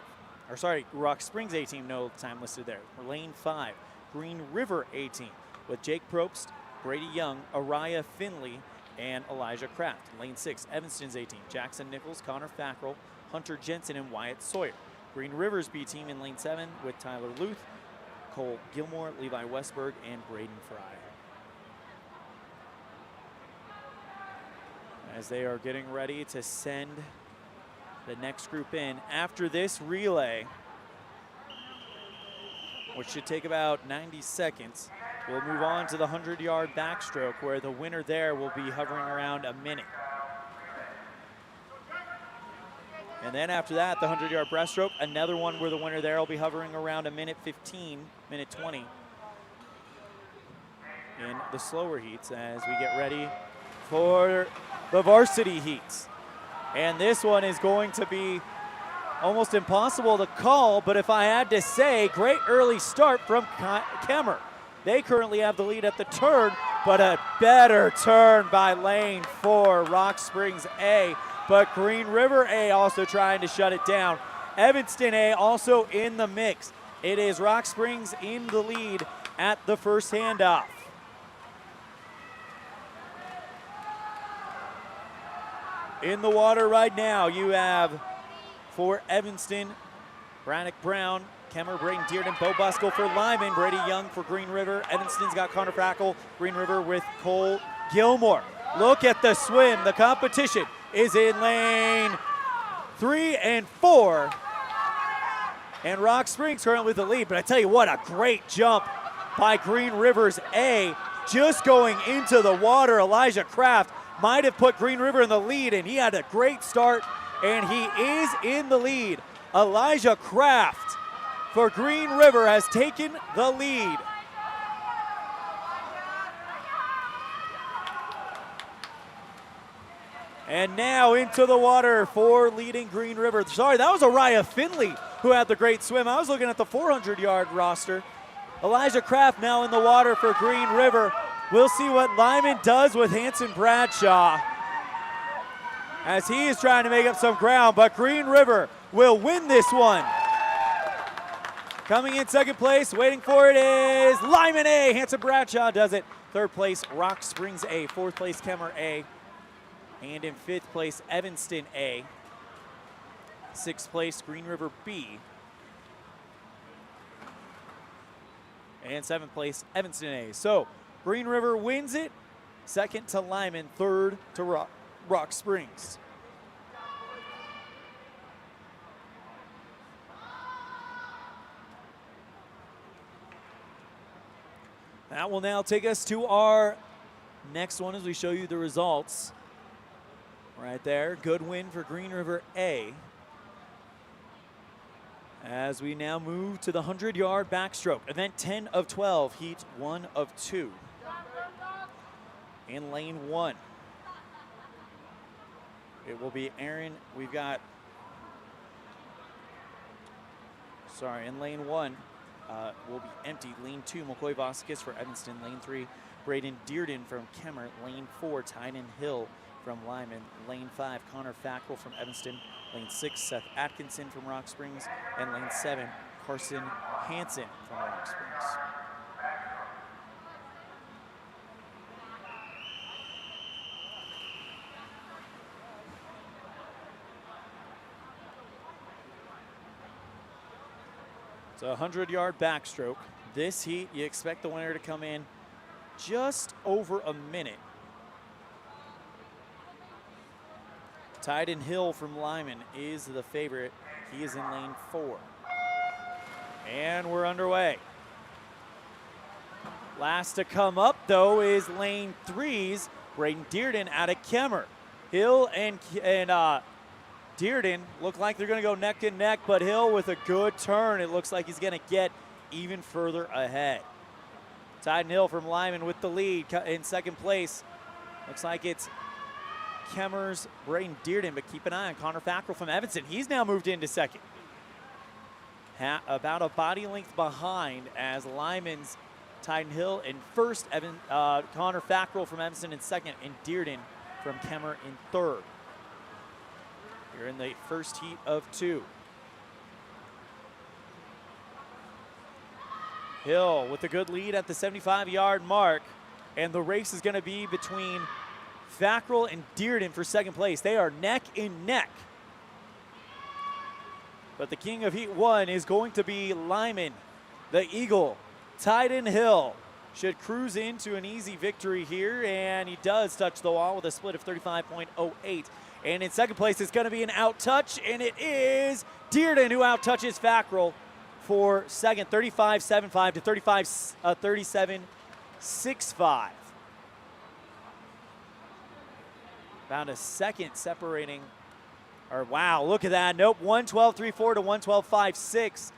Rock Springs A team, no time listed there. Lane 5, Green River A team with Jake Probst, Brady Young, Araya Finley, and Elijah Kraft. Lane 6, Evanston's A team, Jackson Nichols, Connor Fackrell, Hunter Jensen, and Wyatt Sawyer. Green River's B team in lane 7 with Tyler Luth, Cole Gilmore, Levi Westberg, and Braden Fry. As they are getting ready to send the next group in after this relay, which should take about 90 seconds, we'll move on to the 100-yard backstroke, where the winner there will be hovering around a minute. And then after that, the 100-yard breaststroke, another one where the winner there will be hovering around a minute 15, minute 20 in the slower heats as we get ready for the varsity heats. And this one is going to be almost impossible to call, but if I had to say, great early start from Kemmer. They currently have the lead at the turn, but a better turn by lane 4, Rock Springs A. But Green River A also trying to shut it down. Evanston A also in the mix. It is Rock Springs in the lead at the first handoff. In the water right now, you have for Evanston, Brannick Brown, Kemmer, Braden Dearden, Bo Buskell for Lyman, Brady Young for Green River. Evanston's got Connor Fackrell, Green River with Cole Gilmore. Look at the swim. The competition is in lane 3 and 4. And Rock Springs currently with the lead, but I tell you what, a great jump by Green River's A, just going into the water. Elijah Kraft might have put Green River in the lead, and he had a great start, and he is in the lead. Elijah Kraft for Green River has taken the lead. And now into the water for leading Green River. Sorry, that was Araya Finley who had the great swim. I was looking at the 400-yard roster. Elijah Kraft now in the water for Green River. We'll see what Lyman does with Hanson Bradshaw as he is trying to make up some ground, but Green River will win this one. Coming in second place, waiting for it is Lyman A. Hanson Bradshaw does it. Third place, Rock Springs A. Fourth place, Kemmer A. And in fifth place, Evanston A. Sixth place, Green River B. And seventh place, Evanston A. So Green River wins it. Second to Lyman, third to Rock Springs. That will now take us to our next one as we show you the results. Right there, good win for Green River A. As we now move to the 100-yard backstroke, event 10 of 12, heat 1 of 2. In lane 1, it will be Aaron. We've got, in lane 1 will be empty. Lane 2, McCoy Vasquez for Evanston. Lane 3, Braden Dearden from Kemmer. Lane 4, Tyden Hill from Lyman. Lane 5, Connor Fackrell from Evanston. Lane 6, Seth Atkinson from Rock Springs. And lane 7, Carson Hansen from Rock Springs. It's a 100-yard backstroke. this heat, you expect the winner to come in just over a minute. Tyden Hill from Lyman is the favorite. He is in lane 4. And we're underway. Last to come up, though, is lane 3's Braden Dearden out of Kemmer. Hill and Dearden look like they're going to go neck and neck, but Hill with a good turn. It looks like he's going to get even further ahead. Tyden Hill from Lyman with the lead in second place. Looks like it's Kemmer's Braden Dearden, but keep an eye on Connor Fackrell from Evanston. He's now moved into second. About a body length behind as Lyman's Tyden Hill in first, Connor Fackrell from Evanston in second, and Dearden from Kemmer in third. You're in the first heat of 2. Hill with a good lead at the 75-yard mark, and the race is going to be between Fackrell and Dearden for second place. They are neck and neck. But the king of heat 1 is going to be Lyman, the Eagle. Tyden Hill should cruise into an easy victory here, and he does touch the wall with a split of 35.08. And in second place, it's going to be an out touch, and it is Dearden who out touches Fackrell for second, 35.75 to 37.65. About a second separating, or wow, look at that. Nope, 1:12.34 to 1:12.56.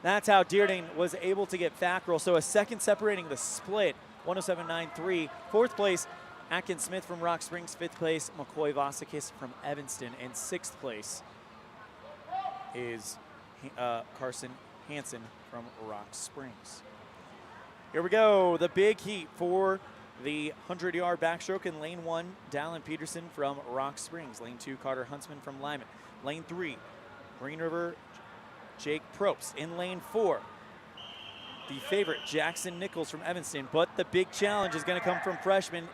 That's how Dearden was able to get Fackrell. So a second separating the split, 1:07.93. Fourth place, Atkins Smith from Rock Springs. Fifth place, McCoy Vasakis from Evanston. And sixth place is Carson Hansen from Rock Springs. Here we go, the big heat for the 100-yard backstroke in lane 1, Dallin Peterson from Rock Springs. Lane 2, Carter Huntsman from Lyman. Lane 3, Green River, Jake Probst. In lane 4, the favorite, Jackson Nichols from Evanston. But the big challenge is going to come from freshman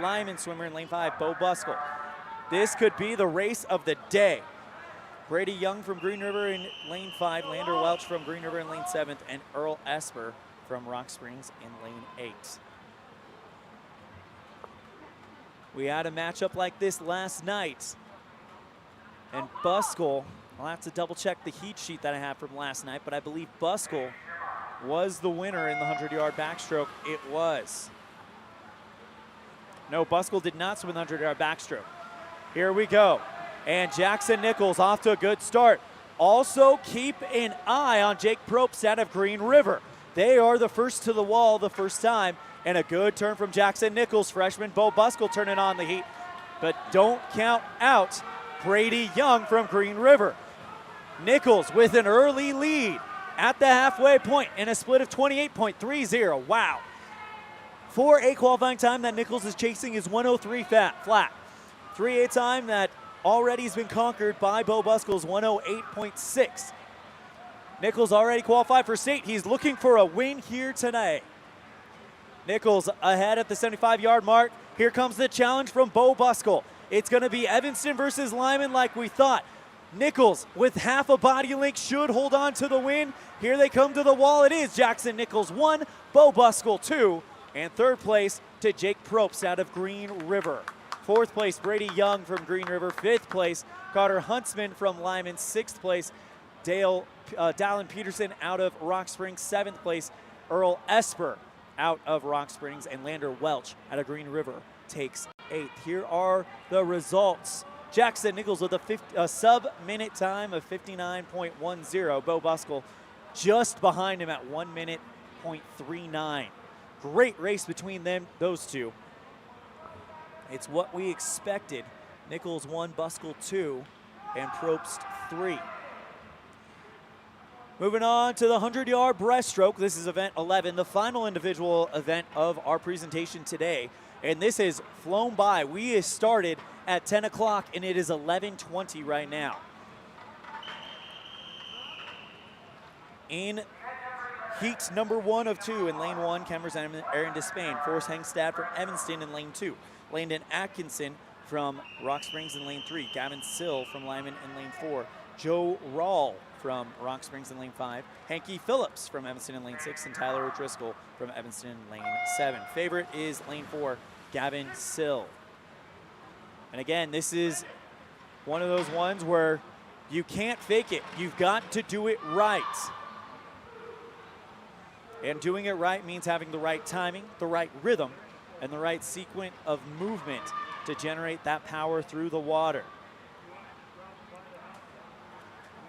Lyman swimmer in lane 5, Bo Buskell. This could be the race of the day. Brady Young from Green River in lane 5, Lander Welch from Green River in lane 7th, and Earl Esper from Rock Springs in lane 8. We had a matchup like this last night, and Buskell, I'll have to double check the heat sheet that I have from last night, but I believe Buskell was the winner in the 100-yard backstroke. It was. No, Buskell did not swim the 100-yard backstroke. Here we go. And Jackson Nichols off to a good start. Also keep an eye on Jake Probst out of Green River. They are the first to the wall the first time, and a good turn from Jackson Nichols. Freshman Bo Buskell turning on the heat. But don't count out Brady Young from Green River. Nichols with an early lead at the halfway point in a split of 28.30. Wow. For a qualifying time that Nichols is chasing is 1:03 flat. 3/8 time that already has been conquered by Bo Buskell's 1:08.6. Nichols already qualified for state. He's looking for a win here tonight. Nichols ahead at the 75-yard mark. Here comes the challenge from Bo Buskell. It's going to be Evanston versus Lyman like we thought. Nichols with half a body length should hold on to the win. Here they come to the wall. It is Jackson Nichols 1, Bo Buskell 2, and third place to Jake Probst out of Green River. Fourth place, Brady Young from Green River. Fifth place, Carter Huntsman from Lyman. Sixth place, Dallin Peterson out of Rock Springs. Seventh place, Earl Esper out of Rock Springs, and Lander Welch out of Green River takes 8th. Here are the results. Jackson Nichols with a sub-minute time of 59.10. Bo Buskell just behind him at 1 minute, 0.39. Great race between those two. It's what we expected. Nichols 1, Buskell 2, and Probst 3. Moving on to the 100-yard breaststroke. This is event 11, the final individual event of our presentation today. And this has flown by. We started at 10 o'clock, and it is 11:20 right now. In heat number 1 of 2 in lane 1, Kemmer's Aaron Despain. Forrest Hengstad from Evanston in lane 2. Landon Atkinson from Rock Springs in lane 3. Gavin Sill from Lyman in lane 4. Joe Rawl from Rock Springs in lane 5, Hanky Phillips from Evanston in lane 6, and Tyler O'Driscoll from Evanston in lane 7. Favorite is lane 4, Gavin Sill. And again, this is one of those ones where you can't fake it. You've got to do it right. And doing it right means having the right timing, the right rhythm, and the right sequence of movement to generate that power through the water.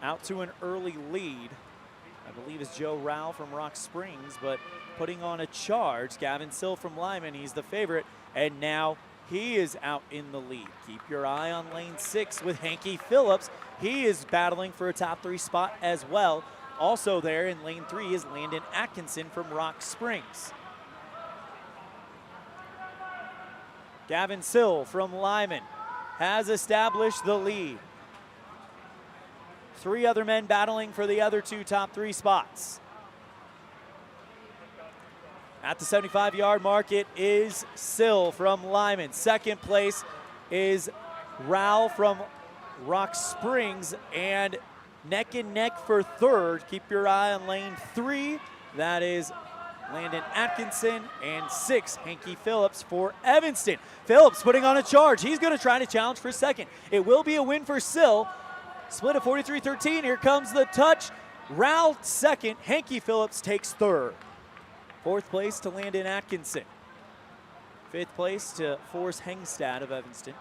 Out to an early lead, I believe, is Joe Rao from Rock Springs, but putting on a charge, Gavin Sill from Lyman, he's the favorite, and now he is out in the lead. Keep your eye on lane 6 with Hanky Phillips. He is battling for a top 3 spot as well. Also there in lane 3 is Landon Atkinson from Rock Springs. Gavin Sill from Lyman has established the lead. 3 other men battling for the other 2 top 3 spots. At the 75-yard mark, it is Sill from Lyman. Second place is Rao from Rock Springs, and neck and neck for third. Keep your eye on lane 3. That is Landon Atkinson, and 6, Hanky Phillips for Evanston. Phillips putting on a charge. He's going to try to challenge for second. It will be a win for Sill. Split of 43-13. Here comes the touch. Rao second. Hanky Phillips takes third. 4th place to Landon Atkinson. 5th place to Forrest Hengstad of Evanston.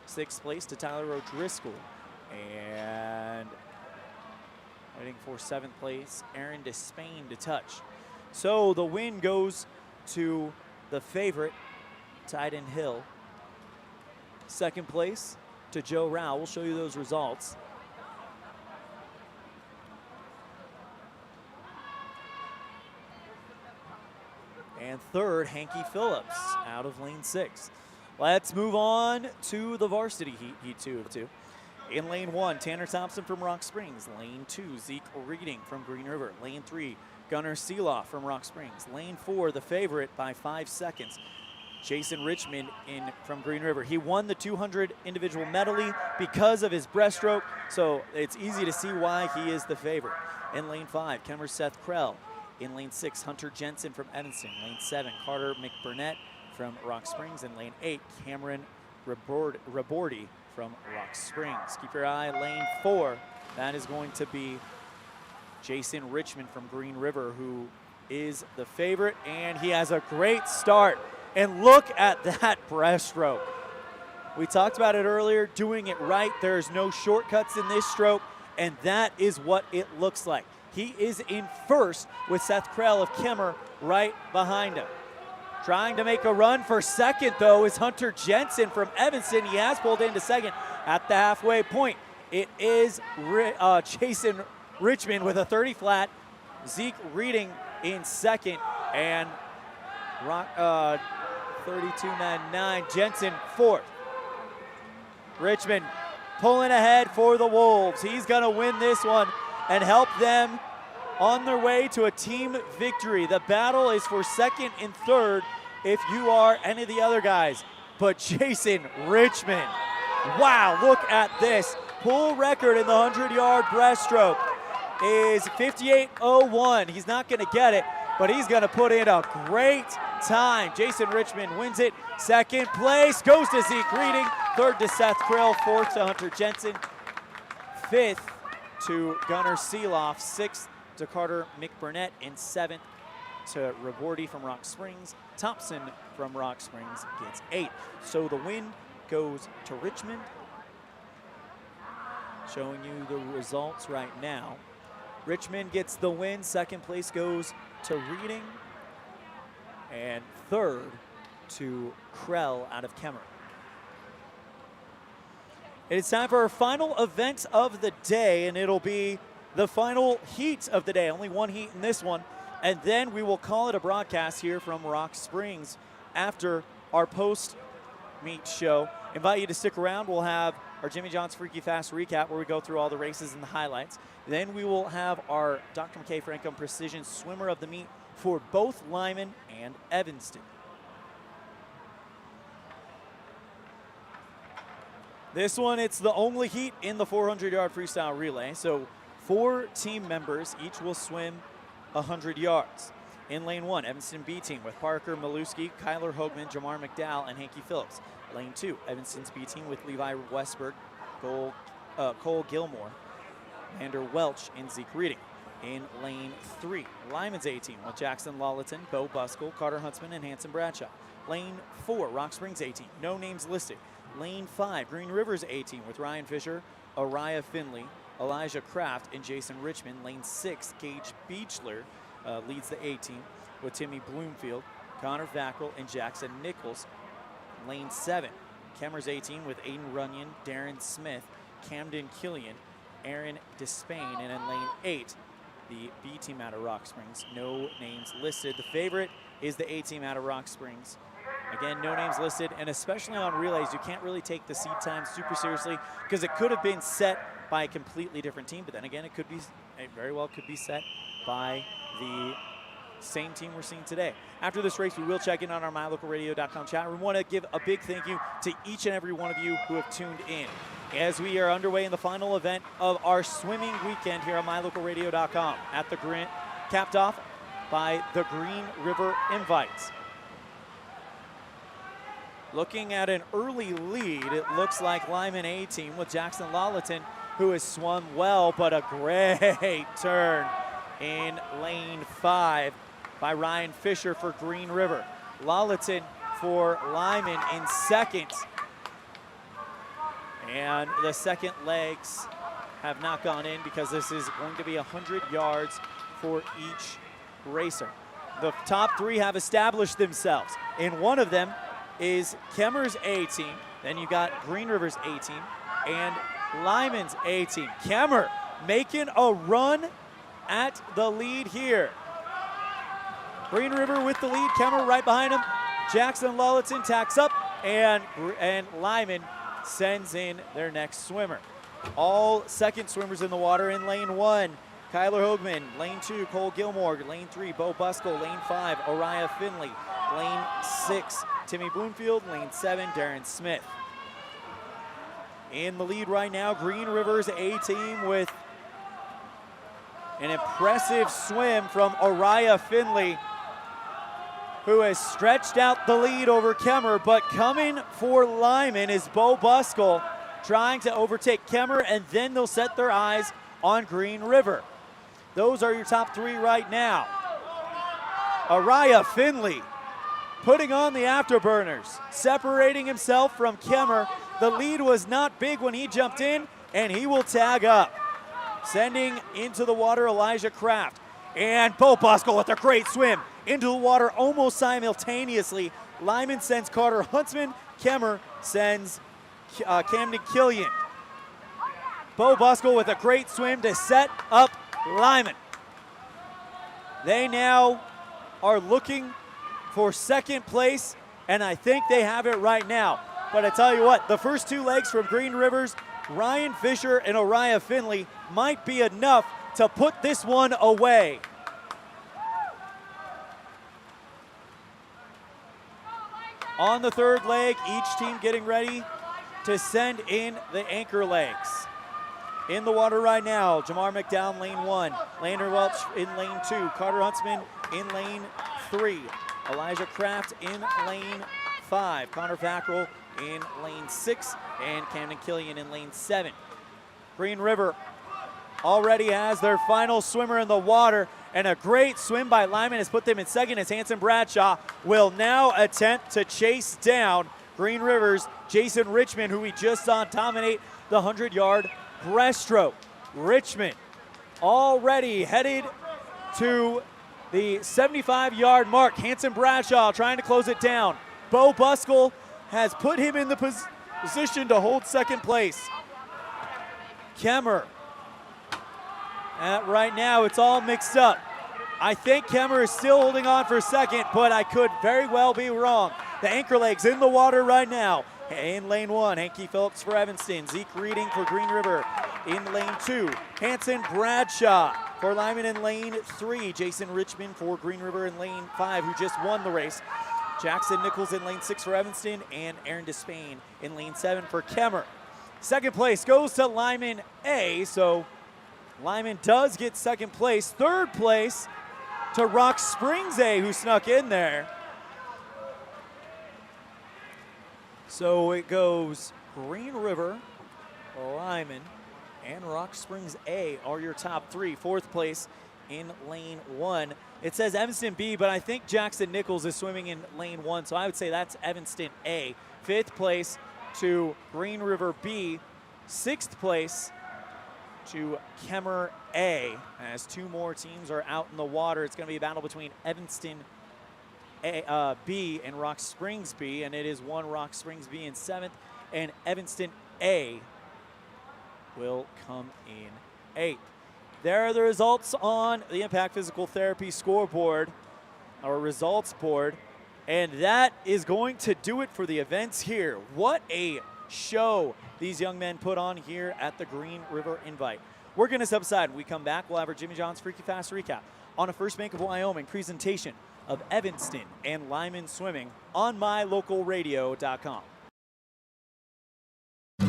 6th place to Tyler O'Driscoll. And waiting for 7th place, Aaron Despain to touch. So the win goes to the favorite, Tyden Hill. 2nd place to Joe Rao. We'll show you those results. And 3rd, Hanky Phillips out of lane 6. Let's move on to the varsity heat 2 of 2. In lane 1, Tanner Thompson from Rock Springs. Lane 2, Zeke Reading from Green River. Lane 3, Gunnar Seeloff from Rock Springs. Lane 4, the favorite by 5 seconds, Jason Richmond from Green River. He won the 200 individual medley because of his breaststroke, so it's easy to see why he is the favorite. In lane 5, Kemmer Seth Krell. In lane 6, Hunter Jensen from Evanston. Lane 7, Carter McBurnett from Rock Springs. In lane 8, Cameron Rabordi from Rock Springs. Keep your eye, lane 4. That is going to be Jason Richmond from Green River, who is the favorite, and he has a great start. And look at that breaststroke. We talked about it earlier, doing it right. There's no shortcuts in this stroke, and that is what it looks like. He is in first with Seth Krell of Kemmer right behind him. Trying to make a run for second, though, is Hunter Jensen from Evanston. He has pulled into second at the halfway point. It is Jason Richmond with a 30 flat. Zeke Reading in second, and 32.99. Jensen fourth. Richmond pulling ahead for the Wolves. He's going to win this one and help them on their way to a team victory. The battle is for second and third if you are any of the other guys. But Jason Richmond, wow, look at this. Pool record in the 100-yard breaststroke is 58.01. He's not going to get it, but he's going to put in a great time. Jason Richmond wins it. Second place goes to Zeke Reading. Third to Seth Krill. Fourth to Hunter Jensen. Fifth to Gunnar Seeloff. Sixth to Carter McBurnett. And seventh to Rabordi from Rock Springs. Thompson from Rock Springs gets 8. So the win goes to Richmond. Showing you the results right now. Richmond gets the win. Second place goes to Reading. And third to Krell out of Kemmer. It's time for our final event of the day, and it'll be the final heat of the day. Only one heat in this one. And then we will call it a broadcast here from Rock Springs after our post-meet show. Invite you to stick around. We'll have our Jimmy John's Freaky Fast recap where we go through all the races and the highlights. Then we will have our Dr. McKay Frankham Precision Swimmer of the Meet for both Lyman and Evanston. This one, it's the only heat in the 400-yard freestyle relay. So 4 team members, each will swim 100 yards. In lane 1, Evanston B team with Parker Maluski, Kyler Hoagman, Jamar McDowell, and Hanky Phillips. Lane 2, Evanston's B team with Levi Westberg, Cole Gilmore, Vander Welch, and Zeke Reading. In lane 3, Lyman's A team with Jackson Lawlerton, Bo Buskell, Carter Huntsman, and Hanson Bradshaw. Lane 4, Rock Springs A team, no names listed. Lane 5, Green River's A team with Ryan Fisher, Araya Finley, Elijah Kraft, and Jason Richmond. Lane 6, Gage Beechler leads the A team with Timmy Bloomfield, Connor Vackrell, and Jackson Nichols. Lane 7, Kemmer's A team with Aiden Runyon, Darren Smith, Camden Killian, Aaron Despain, and in lane 8, the B team out of Rock Springs, no names listed. The favorite is the A team out of Rock Springs. Again, no names listed, and especially on relays, you can't really take the seed time super seriously because it could have been set by a completely different team, but then again, it very well could be set by the same team we're seeing today. After this race, we will check in on our MyLocalRadio.com chat room. We want to give a big thank you to each and every one of you who have tuned in as we are underway in the final event of our swimming weekend here on MyLocalRadio.com at the Grant, capped off by the Green River Invites. Looking at an early lead, it looks like Lyman A team with Jackson Lawlerton, who has swum well, but a great turn in lane 5 by Ryan Fisher for Green River. Lawlerton for Lyman in second. And the second legs have not gone in because this is going to be 100 yards for each racer. The top 3 have established themselves. In one of them is Kemmer's A team, then you got Green River's A team, and Lyman's A team. Kemmer making a run at the lead here. Green River with the lead, Kemmer right behind him. Jackson Lawlerton tacks up, and Lyman sends in their next swimmer. All second swimmers in the water in lane 1. Kyler Hoagman, lane 2, Cole Gilmore, lane 3, Bo Buskell, lane 5, Araya Finley, lane 6, Timmy Bloomfield, lane 7, Darren Smith. In the lead right now, Green River's A team with an impressive swim from Araya Finley, who has stretched out the lead over Kemmer, but coming for Lyman is Bo Buskell, trying to overtake Kemmer, and then they'll set their eyes on Green River. Those are your top 3 right now. Araya Finley putting on the afterburners, separating himself from Kemmer. The lead was not big when he jumped in, and he will tag up. Sending into the water Elijah Kraft. And Bo Buskell with a great swim into the water almost simultaneously. Lyman sends Carter Huntsman. Kemmer sends Camden Killian. Bo Buskell with a great swim to set up Lyman. They now are looking for second place, and I think they have it right now. But I tell you what, the first 2 legs from Green River's Ryan Fisher and Araya Finley might be enough to put this one away. On the third leg, each team getting ready to send in the anchor legs. In the water right now, Jamar McDowell, lane 1. Lander Welch in lane 2. Carter Huntsman in lane 3. Elijah Kraft in lane 5. Connor Vackrell in lane 6. And Camden Killian in lane 7. Green River already has their final swimmer in the water, and a great swim by Lyman has put them in second as Hanson Bradshaw will now attempt to chase down Green River's Jason Richmond, who we just saw dominate the 100-yard breaststroke. Richmond already headed to the 75-yard mark. Hanson Bradshaw trying to close it down. Bo Buskell has put him in the position to hold second place. Kemmer. Right now, it's all mixed up. I think Kemmer is still holding on for second, but I could very well be wrong. The anchor legs in the water right now. In lane 1, Hanky Phillips for Evanston. Zeke Reading for Green River in lane 2. Hanson Bradshaw for Lyman in lane 3. Jason Richmond for Green River in lane 5, who just won the race. Jackson Nichols in lane 6 for Evanston, and Aaron Despain in lane 7 for Kemmer. Second place goes to Lyman A, so Lyman does get second place. Third place to Rock Springs A, who snuck in there. So it goes Green River, Lyman, and Rock Springs A are your top three. Fourth place in lane 1. It says Evanston B, but I think Jackson Nichols is swimming in lane 1, so I would say that's Evanston A. Fifth place to Green River B. Sixth place to Kemmer A. As two more teams are out in the water, it's going to be a battle between Evanston B and Rock Springs B, and it is one Rock Springs B in 7th, and Evanston A will come in 8th. There are the results on the Impact Physical Therapy scoreboard, our results board, and that is going to do it for the events here. What a show these young men put on here at the Green River Invite. We're going to step aside. When we come back, we'll have our Jimmy John's Freaky Fast recap on a First Bank of Wyoming presentation of Evanston and Lyman Swimming on mylocalradio.com.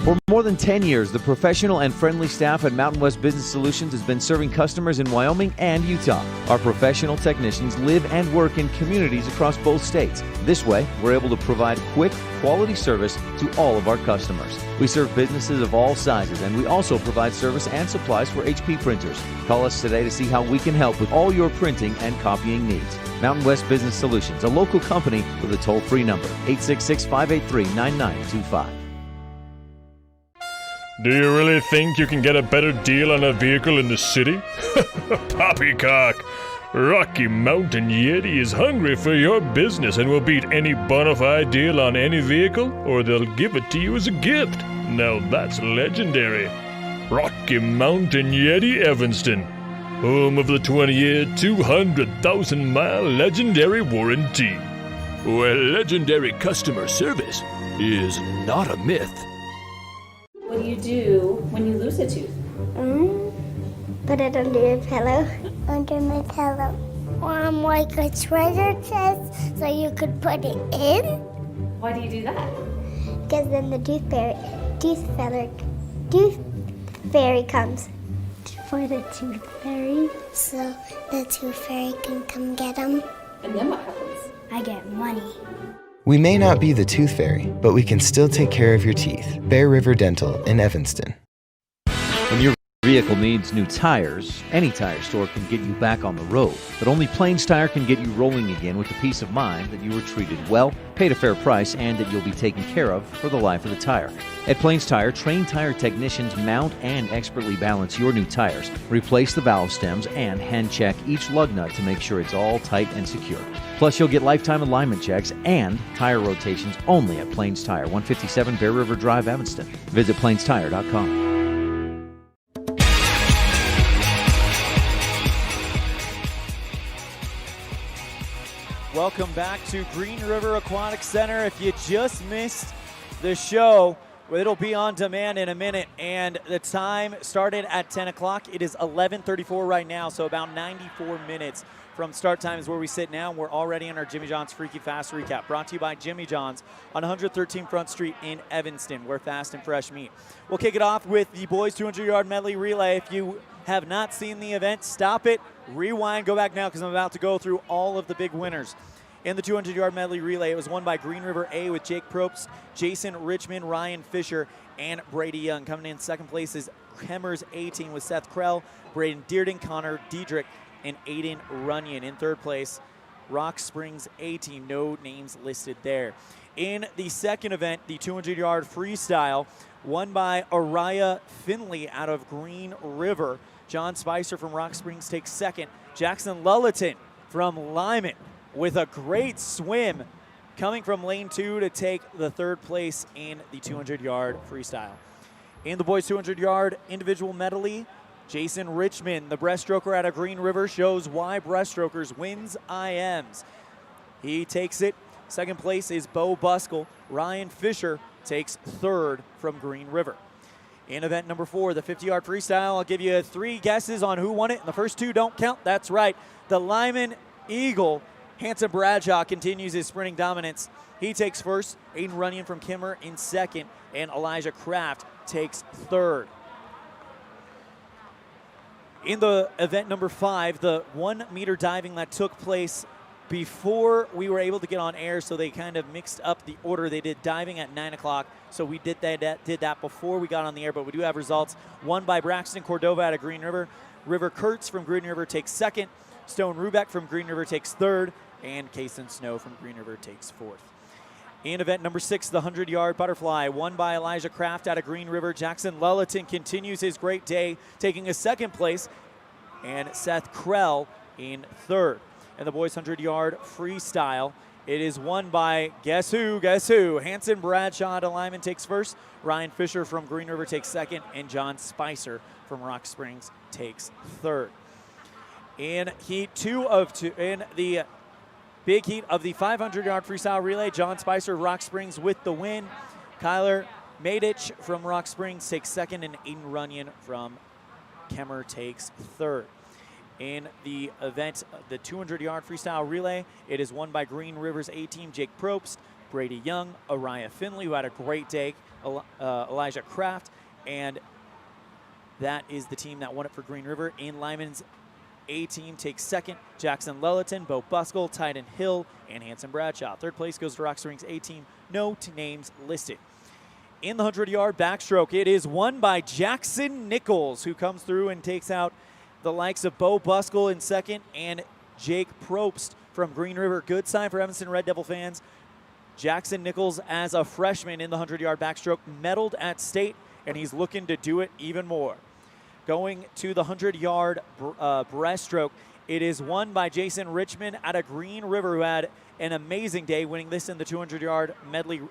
For more than 10 years, the professional and friendly staff at Mountain West Business Solutions has been serving customers in Wyoming and Utah. Our professional technicians live and work in communities across both states. This way, we're able to provide quick, quality service to all of our customers. We serve businesses of all sizes, and we also provide service and supplies for HP printers. Call us today to see how we can help with all your printing and copying needs. Mountain West Business Solutions, a local company with a toll-free number, 866-583-9925. Do you really think you can get a better deal on a vehicle in the city? Poppycock! Rocky Mountain Yeti is hungry for your business and will beat any bona fide deal on any vehicle, or they'll give it to you as a gift. Now that's legendary. Rocky Mountain Yeti Evanston, home of the 20-year, 200,000-mile legendary warranty, where legendary customer service is not a myth. What do you do when you lose a tooth? Put it under your pillow. Under my pillow. Or like a treasure chest so you could put it in. Why do you do that? Because then the tooth fairy comes for the tooth fairy. So the tooth fairy can come get them. And then what happens? I get money. We may not be the tooth fairy, but we can still take care of your teeth. Bear River Dental in Evanston. When your vehicle needs new tires, any tire store can get you back on the road. But only Plains Tire can get you rolling again with the peace of mind that you were treated well, paid a fair price, and that you'll be taken care of for the life of the tire. At Plains Tire, trained tire technicians mount and expertly balance your new tires, replace the valve stems, and hand check each lug nut to make sure it's all tight and secure. Plus, you'll get lifetime alignment checks and tire rotations only at Plains Tire, 157 Bear River Drive, Evanston. Visit plainstire.com. Welcome back to Green River Aquatic Center. If you just missed the show, it'll be on demand in a minute, and the time started at 10 o'clock. It is 11:34 right now, so about 94 minutes from start time is where we sit now. We're already on our Jimmy John's Freaky Fast recap, brought to you by Jimmy John's on 113 Front Street in Evanston, where fast and fresh meat. We'll kick it off with the boys 200-yard medley relay. If you have not seen the event, stop it, rewind, go back now, because I'm about to go through all of the big winners. In the 200-yard medley relay, it was won by Green River A with Jake Probst, Jason Richmond, Ryan Fisher, and Brady Young. Coming in second place is Kemmer's A team with Seth Krell, Braden Dearden, Connor Diedrich, and Aiden Runyon. In third place, Rock Springs A team, no names listed there. In the second event, the 200-yard freestyle, won by Araya Finley out of Green River. John Spicer from Rock Springs takes second. Jackson Lulleton from Lyman with a great swim coming from lane 2 to take the third place in the 200-yard freestyle. In the boys 200-yard individual medley, Jason Richmond, the breaststroker out of Green River, shows why breaststrokers wins IMs. He takes it. Second place is Bo Buskell. Ryan Fisher takes third from Green River. In event number 4, the 50-yard freestyle, I'll give you 3 guesses on who won it, and the first 2 don't count. That's right. The Lyman Eagle, Hanson Bradshaw, continues his sprinting dominance. He takes first. Aiden Runyon from Kimmer in second, and Elijah Kraft takes third. In the event number 5, the 1 meter diving that took place before we were able to get on air, so they kind of mixed up the order. They did diving at 9 o'clock, so we did that before we got on the air, but we do have results. Won by Braxton Cordova out of Green River. River Kurtz from Green River takes second. Stone Rubeck from Green River takes third, and Kason Snow from Green River takes fourth. In event number 6, the 100-yard butterfly, won by Elijah Kraft out of Green River. Jackson Lulleton continues his great day, taking a second place, and Seth Krell in third. And the boys' 100-yard freestyle, it is won by guess who? Hanson Bradshaw out of Lyman takes first. Ryan Fisher from Green River takes second, and John Spicer from Rock Springs takes third. In heat 2 of 2, in the big heat of the 500-yard freestyle relay, John Spicer, Rock Springs with the win. Kyler Madich from Rock Springs takes second, and Aiden Runyon from Kemmer takes third. In the event, the 200-yard freestyle relay, it is won by Green River's A-team, Jake Probst, Brady Young, Araya Finley, who had a great day, Elijah Kraft, and that is the team that won it for Green River. In Lyman's A-team takes second, Jackson Lulleton, Bo Buskell, Tyden Hill, and Hanson Bradshaw. Third place goes to Rock Springs A-team, no names listed. In the 100-yard backstroke, it is won by Jackson Nichols, who comes through and takes out the likes of Bo Buskell in second and Jake Probst from Green River. Good sign for Evanston Red Devil fans. Jackson Nichols, as a freshman in the 100-yard backstroke, medaled at state, and he's looking to do it even more. Going to the 100-yard breaststroke, it is won by Jason Richmond out of Green River, who had an amazing day, winning this in the 200-yard medley,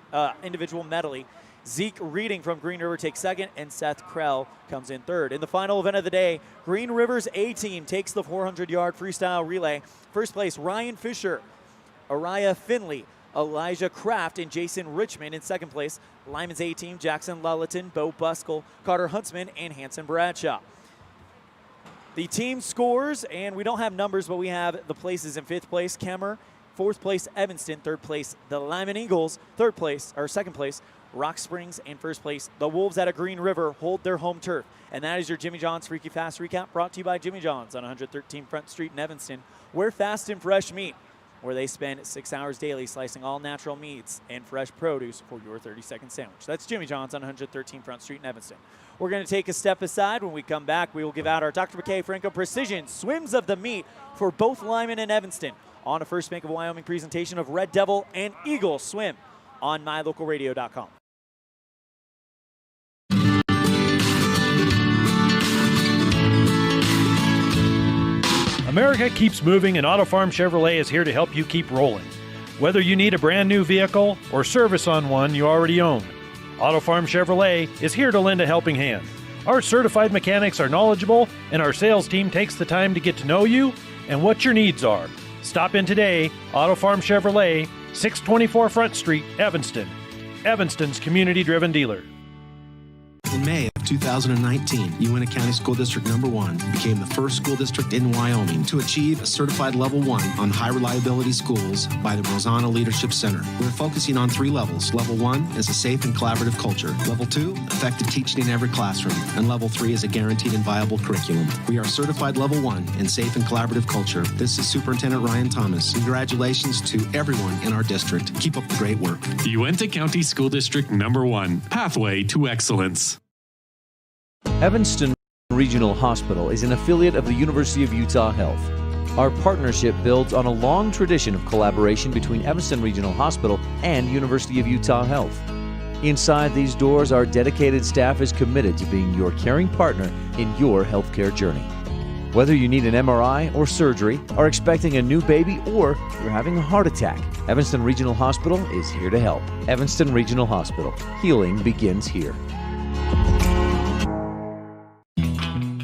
individual medley. Zeke Reading from Green River takes second, and Seth Krell comes in third. In the final event of the day, Green River's A-team takes the 400-yard freestyle relay. First place, Ryan Fisher, Araya Finley, Elijah Kraft, and Jason Richmond. In second place, Lyman's A-team, Jackson Lulleton, Bo Buskell, Carter Huntsman, and Hanson Bradshaw. The team scores, and we don't have numbers, but we have the places. In fifth place, Kemmer. Fourth place, Evanston. Third place, the Lyman Eagles. Second place, Rock Springs. And first place, the Wolves out of Green River hold their home turf. And that is your Jimmy John's Freaky Fast Recap, brought to you by Jimmy John's on 113 Front Street in Evanston, where fast and fresh meat, where they spend 6 hours daily slicing all natural meats and fresh produce for your 30-second sandwich. That's Jimmy John's on 113 Front Street in Evanston. We're going to take a step aside. When we come back, we will give out our Dr. McKay Franco Precision Swims of the Meat for both Lyman and Evanston on a First Bank of Wyoming presentation of Red Devil and Eagle Swim on mylocalradio.com. America keeps moving, and Auto Farm Chevrolet is here to help you keep rolling. Whether you need a brand new vehicle or service on one you already own, Auto Farm Chevrolet is here to lend a helping hand. Our certified mechanics are knowledgeable, and our sales team takes the time to get to know you and what your needs are. Stop in today, Auto Farm Chevrolet, 624 Front Street, Evanston. Evanston's community-driven dealer. In May of 2019, Uintah County School District Number 1 became the first school district in Wyoming to achieve a certified Level 1 on high reliability schools by the Rosanna Leadership Center. We're focusing on 3 levels. Level 1 is a safe and collaborative culture. Level 2, effective teaching in every classroom. And Level 3 is a guaranteed and viable curriculum. We are certified Level 1 in safe and collaborative culture. This is Superintendent Ryan Thomas. Congratulations to everyone in our district. Keep up the great work. Uintah County School District Number 1, Pathway to Excellence. Evanston Regional Hospital is an affiliate of the University of Utah Health. Our partnership builds on a long tradition of collaboration between Evanston Regional Hospital and University of Utah Health. Inside these doors, our dedicated staff is committed to being your caring partner in your healthcare journey. Whether you need an MRI or surgery, are expecting a new baby, or you're having a heart attack, Evanston Regional Hospital is here to help. Evanston Regional Hospital. Healing begins here.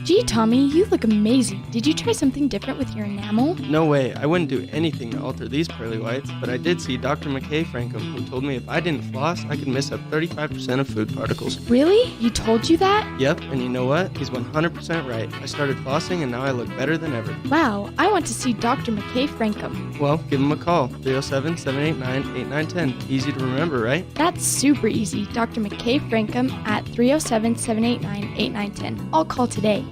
Gee, Tommy, you look amazing. Did you try something different with your enamel? No way. I wouldn't do anything to alter these pearly whites, but I did see Dr. McKay Frankham, who told me if I didn't floss, I could miss up 35% of food particles. Really? He told you that? Yep, and you know what? He's 100% right. I started flossing and now I look better than ever. Wow, I want to see Dr. McKay Frankham. Well, give him a call. 307-789-8910. Easy to remember, right? That's super easy. Dr. McKay Frankham at 307-789-8910. I'll call today.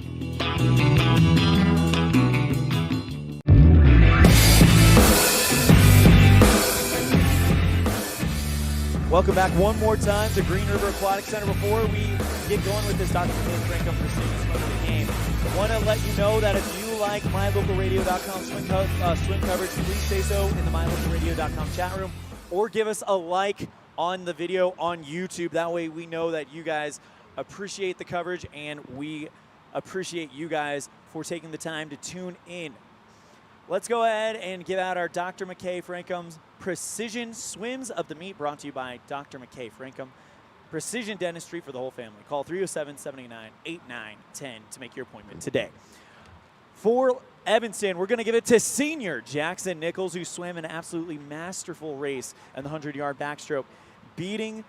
Welcome back one more time to Green River Aquatic Center. Before we get going with this Dr. McKay Frankham Precision Swim of the game, I want to let you know that if you like MyLocalRadio.com swim coverage, please say so in the MyLocalRadio.com chat room or give us a like on the video on YouTube. That way we know that you guys appreciate the coverage and we appreciate you guys for taking the time to tune in. Let's go ahead and give out our Dr. McKay Frankham's Precision Swims of the Meat, brought to you by Dr. McKay Frankham. Precision dentistry for the whole family. Call 307-789-8910 to make your appointment today. For Evanston, we're going to give it to senior Jackson Nichols, who swam an absolutely masterful race in the 100-yard backstroke, beating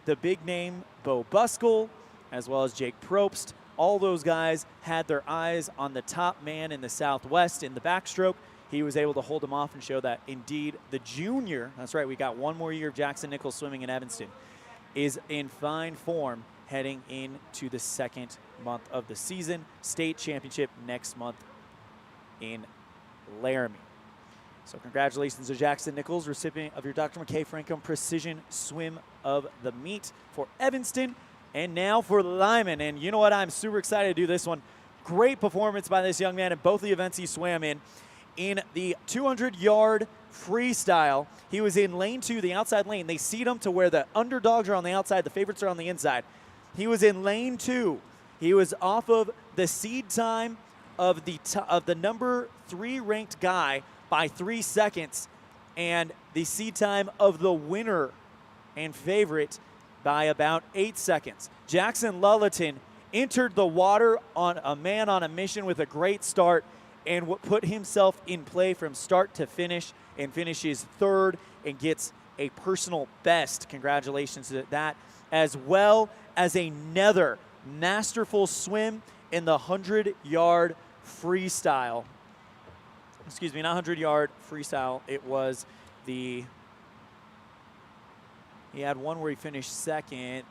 the big name Bo Buskell, as well as Jake Probst. All those guys had their eyes on the top man in the Southwest in the backstroke. He was able to hold him off and show that indeed the junior, that's right, we got one more year of Jackson Nichols swimming in Evanston, is in fine form heading into the second month of the season. State championship next month in Laramie. So congratulations to Jackson Nichols, recipient of your Dr. McKay Frankham Precision Swim of the Meat for Evanston. And now for Lyman. And you know what? I'm super excited to do this one. Great performance by this young man in both the events he swam in. In the 200-yard freestyle, he was in lane 2, the outside lane. They seat him to where the underdogs are on the outside, the favorites are on the inside. He was in lane 2. He was off of the seed time of the number 3 ranked guy by 3 seconds, and the seed time of the winner and favorite by about 8 seconds. Jackson Lullerton entered the water on a man on a mission with a great start and put himself in play from start to finish and finishes third and gets a personal best. Congratulations to that, as well as another masterful swim in the 100-yard freestyle. Excuse me, not 100-yard freestyle. It was he had one where he finished second.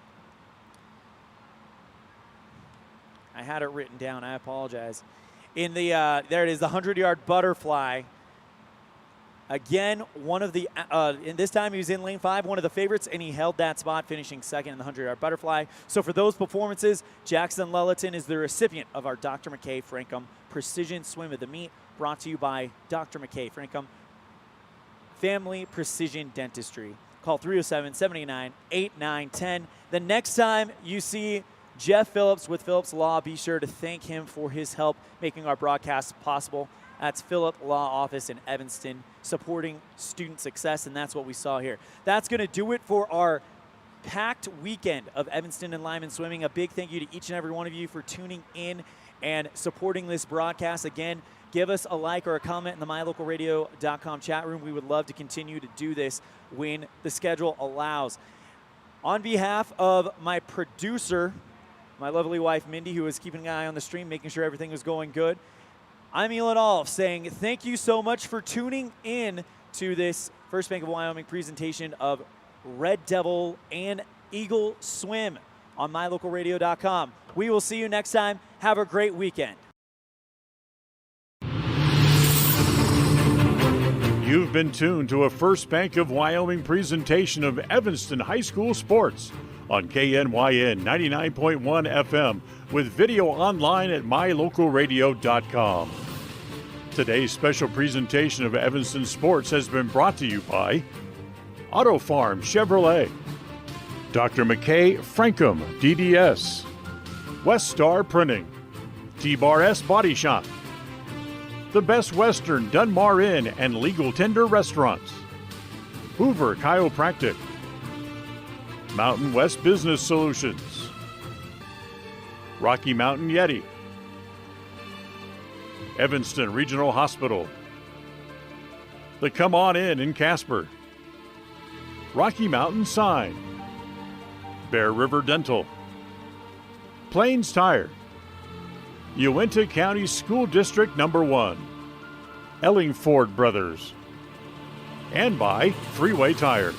I had it written down. I apologize. In the there it is, the 100-yard butterfly. Again, one of the and this time he was in lane 5, one of the favorites, and he held that spot, finishing second in the 100-yard butterfly. So for those performances, Jackson Lullerton is the recipient of our Dr. McKay Frankham Precision Swim of the Meat, brought to you by Dr. McKay Frankham Family Precision Dentistry. Call 307-789-8910. The next time you see Jeff Phillips with Phillips Law, be sure to thank him for his help making our broadcast possible. That's Phillip Law Office in Evanston, supporting student success, and that's what we saw here. That's going to do it for our packed weekend of Evanston and Lyman swimming. A big thank you to each and every one of you for tuning in and supporting this broadcast. Again, give us a like or a comment in the MyLocalRadio.com chat room. We would love to continue to do this when the schedule allows. On behalf of my producer, my lovely wife, Mindy, who was keeping an eye on the stream, making sure everything was going good, I'm Elan Olliff saying thank you so much for tuning in to this First Bank of Wyoming presentation of Red Devil and Eagle Swim on MyLocalRadio.com. We will see you next time. Have a great weekend. You've been tuned to a First Bank of Wyoming presentation of Evanston High School Sports on KNYN 99.1 FM with video online at mylocalradio.com. Today's special presentation of Evanston Sports has been brought to you by Auto Farm Chevrolet, Dr. McKay Frankham DDS, West Star Printing, T-Bar S Body Shop, The Best Western Dunmar Inn and Legal Tender Restaurants, Hoover Chiropractic, Mountain West Business Solutions, Rocky Mountain Yeti, Evanston Regional Hospital, the Come On In Casper, Rocky Mountain Sign, Bear River Dental, Plains Tire, Uinta County School District Number 1, Ellingford Brothers, and by Freeway Tire.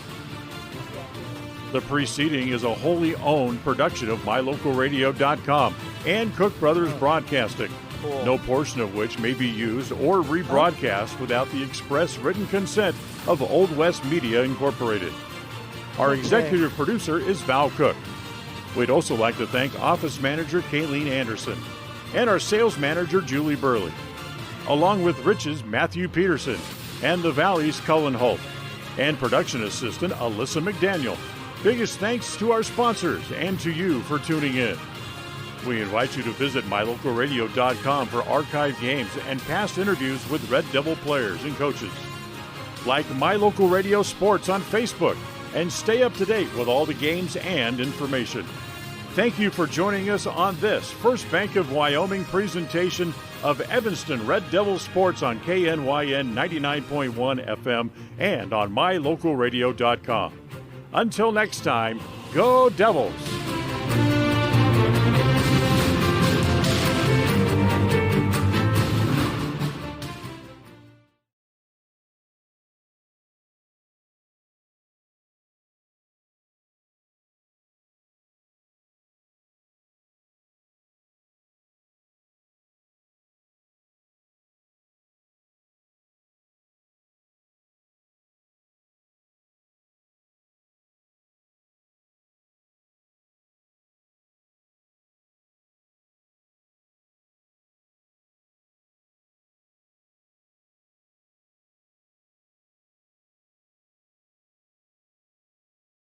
The preceding is a wholly owned production of MyLocalRadio.com and Cook Brothers Broadcasting, no portion of which may be used or rebroadcast without the express written consent of Old West Media Incorporated. Our executive producer is Val Cook. We'd also like to thank Office Manager Kayleen Anderson and our Sales Manager Julie Burley, along with Rich's Matthew Peterson and the Valley's Cullen Holt, and Production Assistant Alyssa McDaniel. Biggest thanks to our sponsors and to you for tuning in. We invite you to visit MyLocalRadio.com for archived games and past interviews with Red Devil players and coaches. Like My Local Radio Sports on Facebook and stay up to date with all the games and information. Thank you for joining us on this First Bank of Wyoming presentation of Evanston Red Devil Sports on KNYN 99.1 FM and on MyLocalRadio.com. Until next time, go Devils!